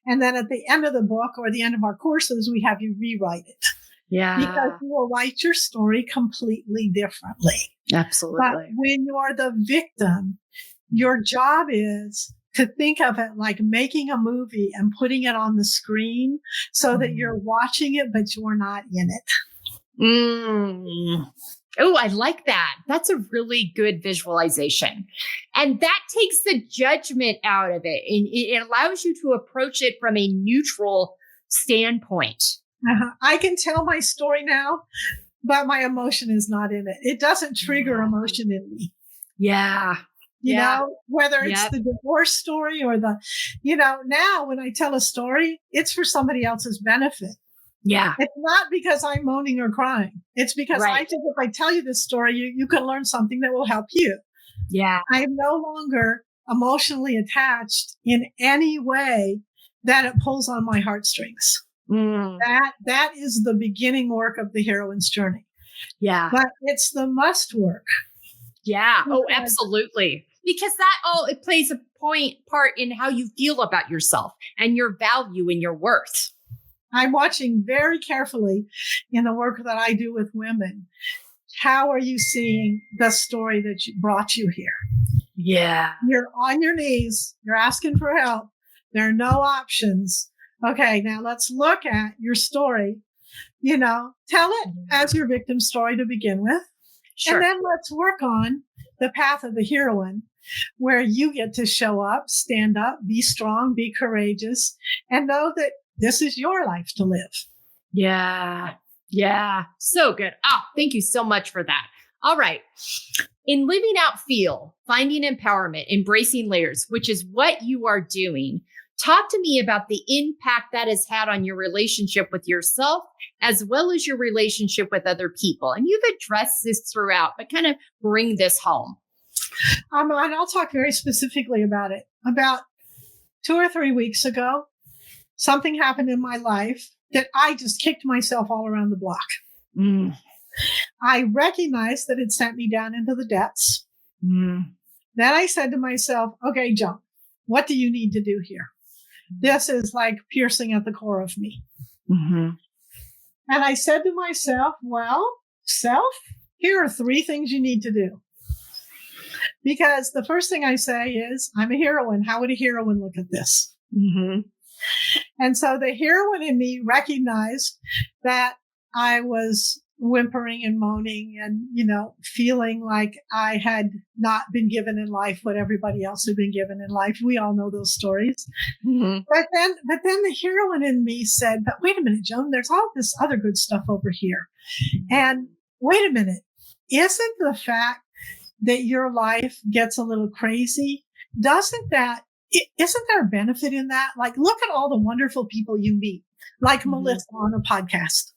And then at the end of the book or the end of our courses, we have you rewrite it. Yeah. Because you will write your story completely differently. Absolutely. But when you are the victim, your job is to think of it like making a movie and putting it on the screen so that you're watching it, but you're not in it. Oh, I like that. That's a really good visualization. And that takes the judgment out of it. And it allows you to approach it from a neutral standpoint. I can tell my story now, but my emotion is not in it. It doesn't trigger emotion in me. Yeah. Whether it's the divorce story or now when I tell a story, it's for somebody else's benefit. Yeah. It's not because I'm moaning or crying. It's because I think if I tell you this story, you can learn something that will help you. Yeah. I'm no longer emotionally attached in any way that it pulls on my heartstrings. That is the beginning work of the Heroine's Journey. Yeah. But it's the must work. Yeah. Oh, absolutely. Because it plays a part in how you feel about yourself and your value and your worth. I'm watching very carefully in the work that I do with women. How are you seeing the story that brought you here? Yeah. You're on your knees. You're asking for help. There are no options. Okay, now let's look at your story. Tell it as your victim story to begin with. Sure. And then let's work on the path of the heroine, where you get to show up, stand up, be strong, be courageous, and know that this is your life to live. Yeah. Yeah. So good. Thank you so much for that. All right. In living out F.E.E.L, finding empowerment, embracing layers, which is what you are doing, talk to me about the impact that has had on your relationship with yourself, as well as your relationship with other people. And you've addressed this throughout, but kind of bring this home. And I'll talk very specifically about it. About 2 or 3 weeks ago, something happened in my life that I just kicked myself all around the block. I recognized that it sent me down into the depths. Then I said to myself, okay, Joan, what do you need to do here? This is like piercing at the core of me. Mm-hmm. And I said to myself, well, self, here are 3 things you need to do. Because the first thing I say is, I'm a heroine. How would a heroine look at this? Mm-hmm. And so the heroine in me recognized that I was whimpering and moaning and, feeling like I had not been given in life what everybody else had been given in life. We all know those stories. Mm-hmm. But then the heroine in me said, but wait a minute, Joan, there's all this other good stuff over here. And wait a minute, isn't the fact that your life gets a little crazy, isn't there a benefit in that? Like, look at all the wonderful people you meet, like mm-hmm. Melissa on a podcast.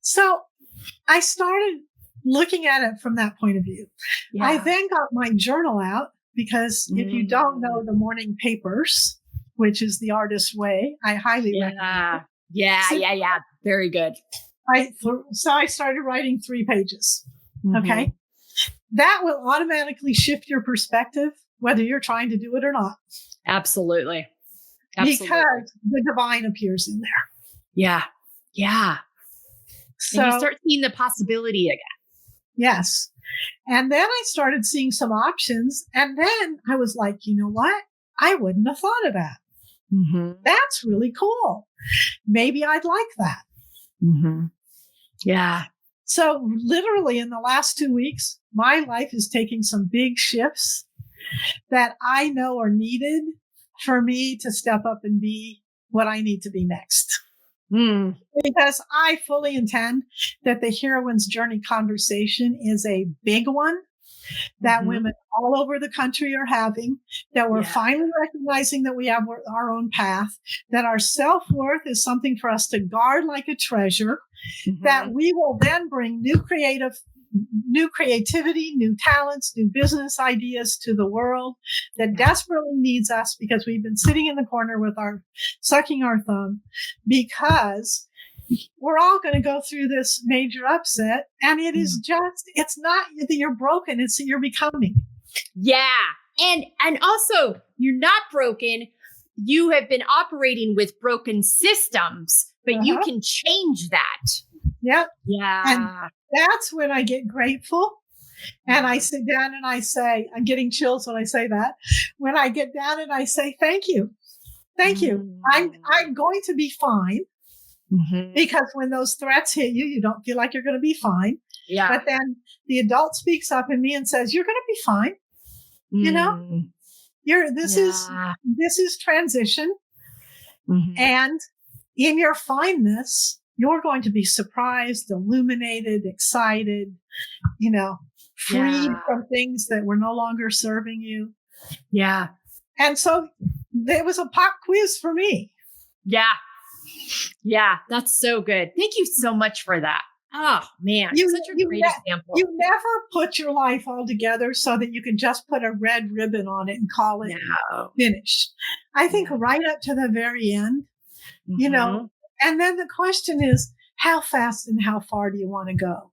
So I started looking at it from that point of view. Yeah. I then got my journal out because if you don't know the morning papers, which is the artist's way, I highly recommend it. Yeah. Very good. So I started writing 3 pages. Mm-hmm. Okay. That will automatically shift your perspective, whether you're trying to do it or not. Absolutely. Absolutely. Because the divine appears in there. Yeah. Yeah. So and you start seeing the possibility again. Yes. And then I started seeing some options. And then I was like, you know what? I wouldn't have thought of that. Mm-hmm. That's really cool. Maybe I'd like that. Mm-hmm. Yeah. So literally in the last 2 weeks, my life is taking some big shifts that I know are needed for me to step up and be what I need to be next. Because I fully intend that the Heroine's Journey conversation is a big one that women all over the country are having, that we're finally recognizing that we have our own path, that our self-worth is something for us to guard like a treasure, that we will then bring new creativity, new talents, new business ideas to the world that desperately needs us because we've been sitting in the corner with sucking our thumb because we're all going to go through this major upset. And it is it's not that you're broken. It's that you're becoming. Yeah. And also you're not broken. You have been operating with broken systems, but you can change that. Yep. Yeah. And that's when I get grateful. And I sit down and I say, I'm getting chills when I say that. When I get down and I say, thank you. Thank you. I'm going to be fine. Because when those threats hit you, you don't feel like you're going to be fine. Yeah. But then the adult speaks up in me and says, you're going to be fine. You know, this is transition. And in your fineness, you're going to be surprised, illuminated, excited, freed from things that were no longer serving you. Yeah. And so it was a pop quiz for me. Yeah. Yeah. That's so good. Thank you so much for that. Oh man, such a great example. You never put your life all together so that you can just put a red ribbon on it and call it finished. I think right up to the very end, and then the question is, how fast and how far do you want to go?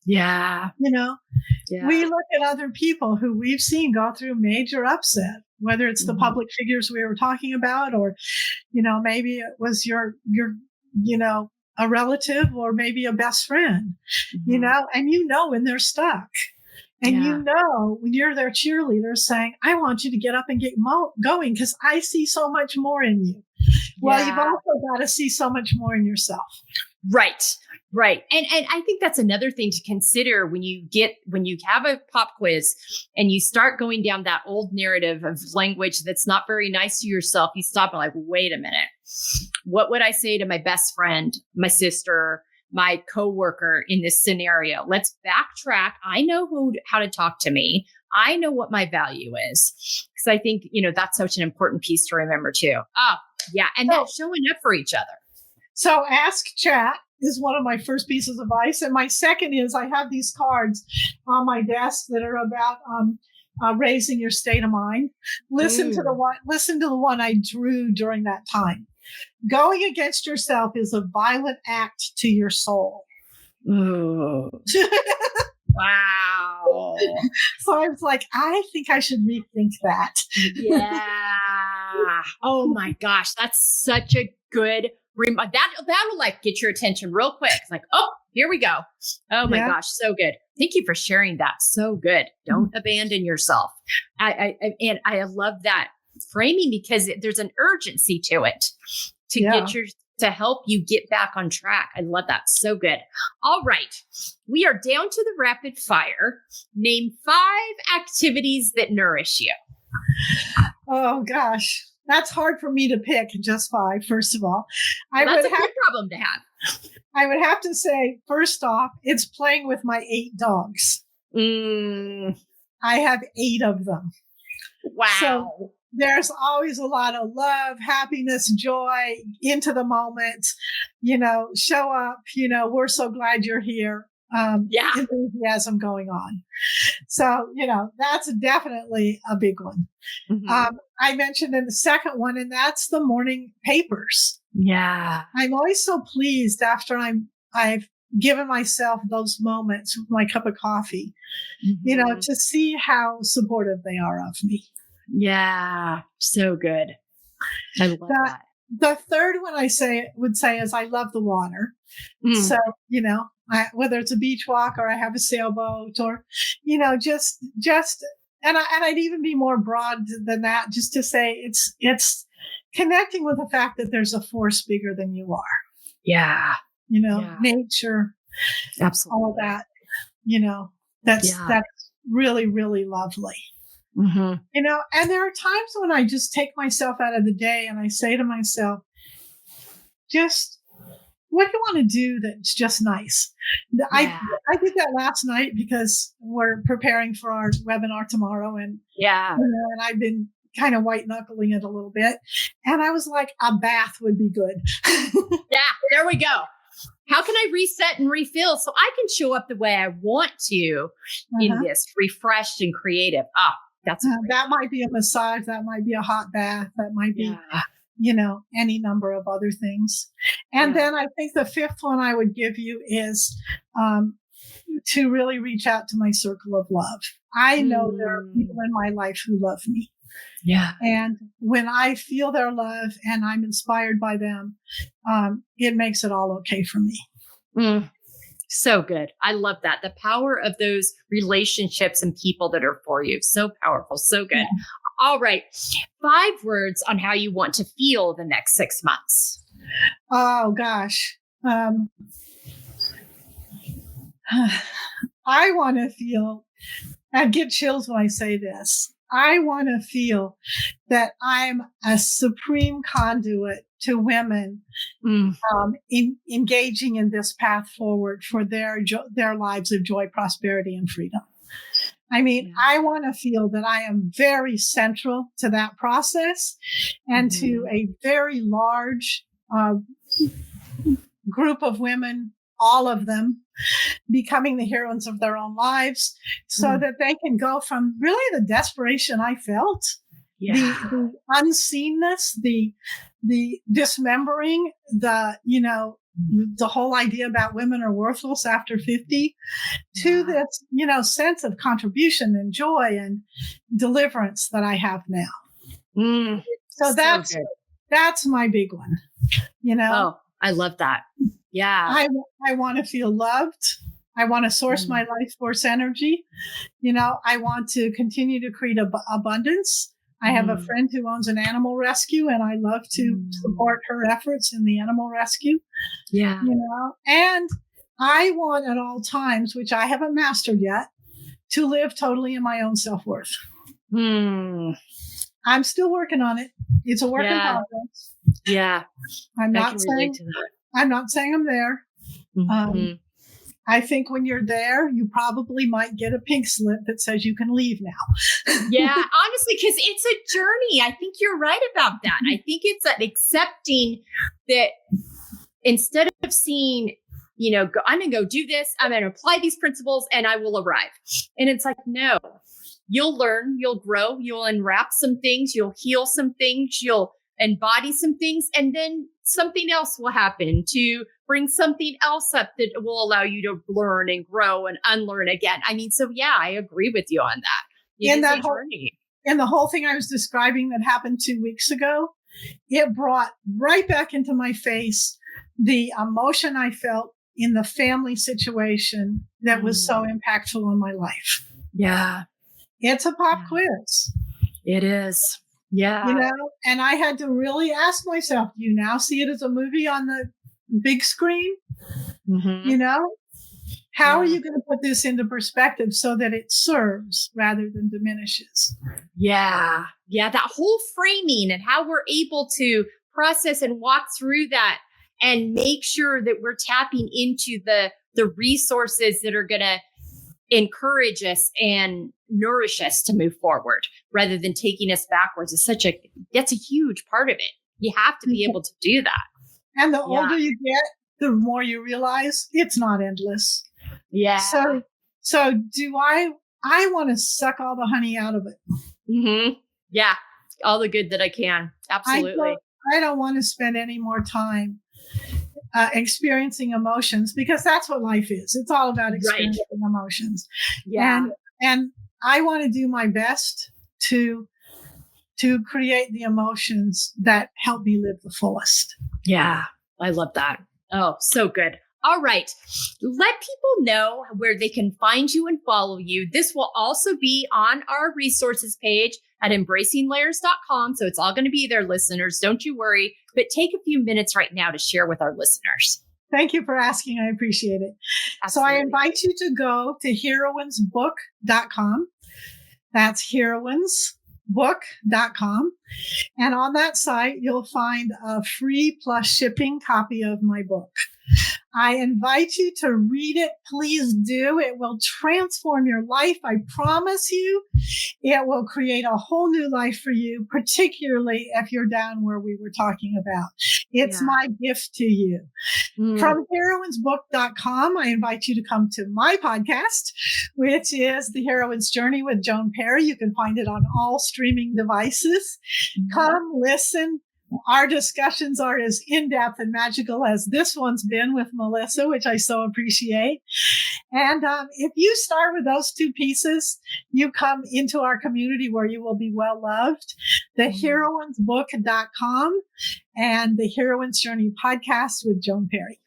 Yeah. We look at other people who we've seen go through major upset, whether it's the public figures we were talking about, or, maybe it was your a relative or maybe a best friend, and when they're stuck and when you're their cheerleader saying, I want you to get up and get going because I see so much more in you. Well, you've also got to see so much more in yourself. Right. Right. And I think that's another thing to consider when you have a pop quiz and you start going down that old narrative of language that's not very nice to yourself. You stop and wait a minute. What would I say to my best friend, my sister, my coworker in this scenario? Let's backtrack. I know how to talk to me. I know what my value is. Because I think, that's such an important piece to remember too. Oh, yeah. And that's showing up for each other. So ask chat is one of my first pieces of advice. And my second is I have these cards on my desk that are about raising your state of mind. Listen to the one I drew during that time. Going against yourself is a violent act to your soul. Ooh. Wow. So I was like, I think I should rethink that. Yeah. Oh my gosh. That's such a good that'll get your attention real quick. It's here we go. Oh my gosh. So good. Thank you for sharing that. So good. Don't abandon yourself. I love that framing because there's an urgency to it to help you get back on track. I love that. So good. All right. We are down to the rapid fire. Name 5 activities that nourish you. Oh gosh. That's hard for me to pick just 5, first of all. That's a good problem to have. I would have to say, first off, it's playing with my 8 dogs. I have 8 of them. Wow. So there's always a lot of love, happiness, joy, into the moment, show up, we're so glad you're here. Enthusiasm going on. So, that's definitely a big one. I mentioned in the second one, and that's the morning papers. Yeah. I'm always so pleased after I've given myself those moments with my cup of coffee, to see how supportive they are of me. Yeah. So good. I love that. The third one would say is I love the water. So, whether it's a beach walk or I have a sailboat or, just, and I'd even be more broad than that, just to say it's connecting with the fact that there's a force bigger than you are. Yeah. Nature, absolutely, all that, that's really, really lovely. Mm-hmm. And there are times when I just take myself out of the day and I say to myself, just what do you want to do that's just nice? I did that last night because we're preparing for our webinar tomorrow, and and I've been kind of white knuckling it a little bit, and I was like, a bath would be good. Yeah, there we go. How can I reset and refill so I can show up the way I want to in this, refreshed and creative? That might be a massage. That might be a hot bath. That might be, any number of other things. And then I think the fifth one I would give you is to really reach out to my circle of love. I know there are people in my life who love me. Yeah. And when I feel their love and I'm inspired by them, it makes it all okay for me. So good. I love that. The power of those relationships and people that are for you. So powerful. So good. Yeah. All right. 5 words on how you want to feel the next 6 months. Oh, gosh. I want to feel, I get chills when I say this. I want to feel that I'm a supreme conduit to women engaging in this path forward for their lives of joy, prosperity, and freedom. I mean, I want to feel that I am very central to that process and to a very large group of women, all of them becoming the heroines of their own lives, so that they can go from really the desperation I felt, the unseenness, the dismembering, the whole idea about women are worthless after 50, to this, sense of contribution and joy and deliverance that I have now. So that's my big one, Oh, I love that. Yeah. I want to feel loved. I want to source my life force energy. I want to continue to create abundance. I have a friend who owns an animal rescue, and I love to support her efforts in the animal rescue. Yeah. And I want at all times, which I haven't mastered yet, to live totally in my own self-worth. I'm still working on it. It's a work in progress. Yeah. I'm not saying I'm there. I think when you're there, you probably might get a pink slip that says you can leave now. Yeah, honestly, because it's a journey. I think you're right about that. I think it's accepting that instead of seeing, I'm going to go do this, I'm going to apply these principles and I will arrive. And it's like, no, you'll learn, you'll grow, you'll unwrap some things, you'll heal some things, you'll embody some things, and then something else will happen to bring something else up that will allow you to learn and grow and unlearn again. I mean, so I agree with you on that. And the whole thing I was describing that happened 2 weeks ago, it brought right back into my face the emotion I felt in the family situation that was so impactful on my life. Yeah. It's a pop quiz. It is. Yeah. And I had to really ask myself, do you now see it as a movie on the big screen? How are you going to put this into perspective so that it serves rather than diminishes? Yeah. Yeah. That whole framing and how we're able to process and walk through that and make sure that we're tapping into the resources that are going to encourage us and nourish us to move forward rather than taking us backwards is that's a huge part of it. You have to be able to do that. And the older you get, the more you realize it's not endless. Yeah. So do I want to suck all the honey out of it. Yeah. All the good that I can. Absolutely. I don't want to spend any more time experiencing emotions, because that's what life is. It's all about experiencing emotions. Yeah. And I want to do my best to to create the emotions that help me live the fullest. Yeah, I love that. Oh, so good. All right. Let people know where they can find you and follow you. This will also be on our resources page at embracinglayers.com. So it's all going to be there, listeners. Don't you worry. But take a few minutes right now to share with our listeners. Thank you for asking. I appreciate it. Absolutely. So I invite you to go to heroinesbook.com. That's heroinesbook.com. And on that site, you'll find a free plus shipping copy of my book. I invite you to read it. Please do. It will transform your life. I promise you, it will create a whole new life for you, particularly if you're down where we were talking about. It's my gift to you. From heroinesbook.com, I invite you to come to my podcast, which is The Heroine's Journey with Joan Perry. You can find it on all streaming devices. Come listen. Our discussions are as in-depth and magical as this one's been with Melissa, which I so appreciate. And if you start with those two pieces, you come into our community where you will be well loved. Theheroinesbook.com and The Heroine's Journey podcast with Joan Perry.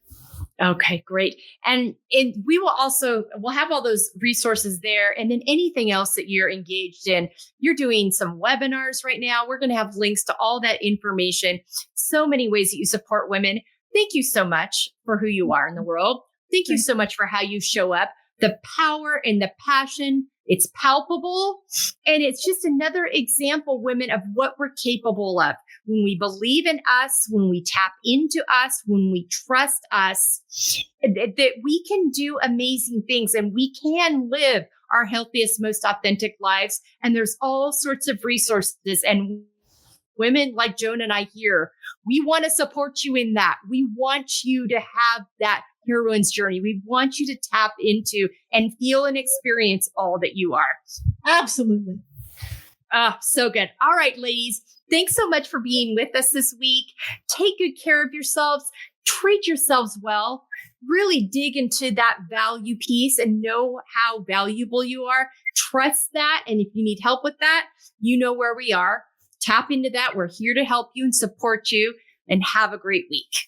Okay, great. And we'll have all those resources there. And then anything else that you're engaged in, you're doing some webinars right now. We're going to have links to all that information. So many ways that you support women. Thank you so much for who you are in the world. Thank you so much for how you show up. The power and the passion, it's palpable. And it's just another example, women, of what we're capable of. When we believe in us, when we tap into us, when we trust us, that we can do amazing things and we can live our healthiest, most authentic lives. And there's all sorts of resources. And women like Joan and I here, we want to support you in that. We want you to have that heroine's journey. We want you to tap into and feel and experience all that you are. Absolutely. So good. All right, ladies. Thanks so much for being with us this week. Take good care of yourselves. Treat yourselves well. Really dig into that value piece and know how valuable you are. Trust that. And if you need help with that, you know where we are. Tap into that. We're here to help you and support you. And have a great week.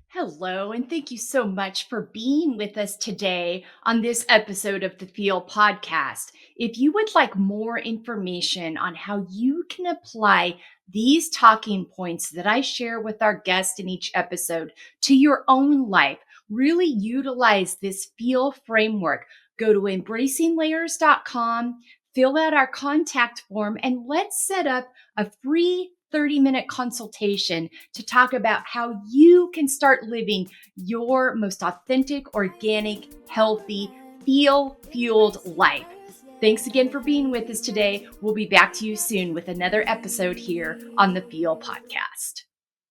Hello, and thank you so much for being with us today on this episode of the F.E.E.L Podcast. If you would like more information on how you can apply these talking points that I share with our guests in each episode to your own life, really utilize this F.E.E.L framework, go to embracinglayers.com, fill out our contact form, and let's set up a free 30-minute consultation to talk about how you can start living your most authentic, organic, healthy, feel-fueled life. Thanks again for being with us today. We'll be back to you soon with another episode here on the F.E.E.L Podcast.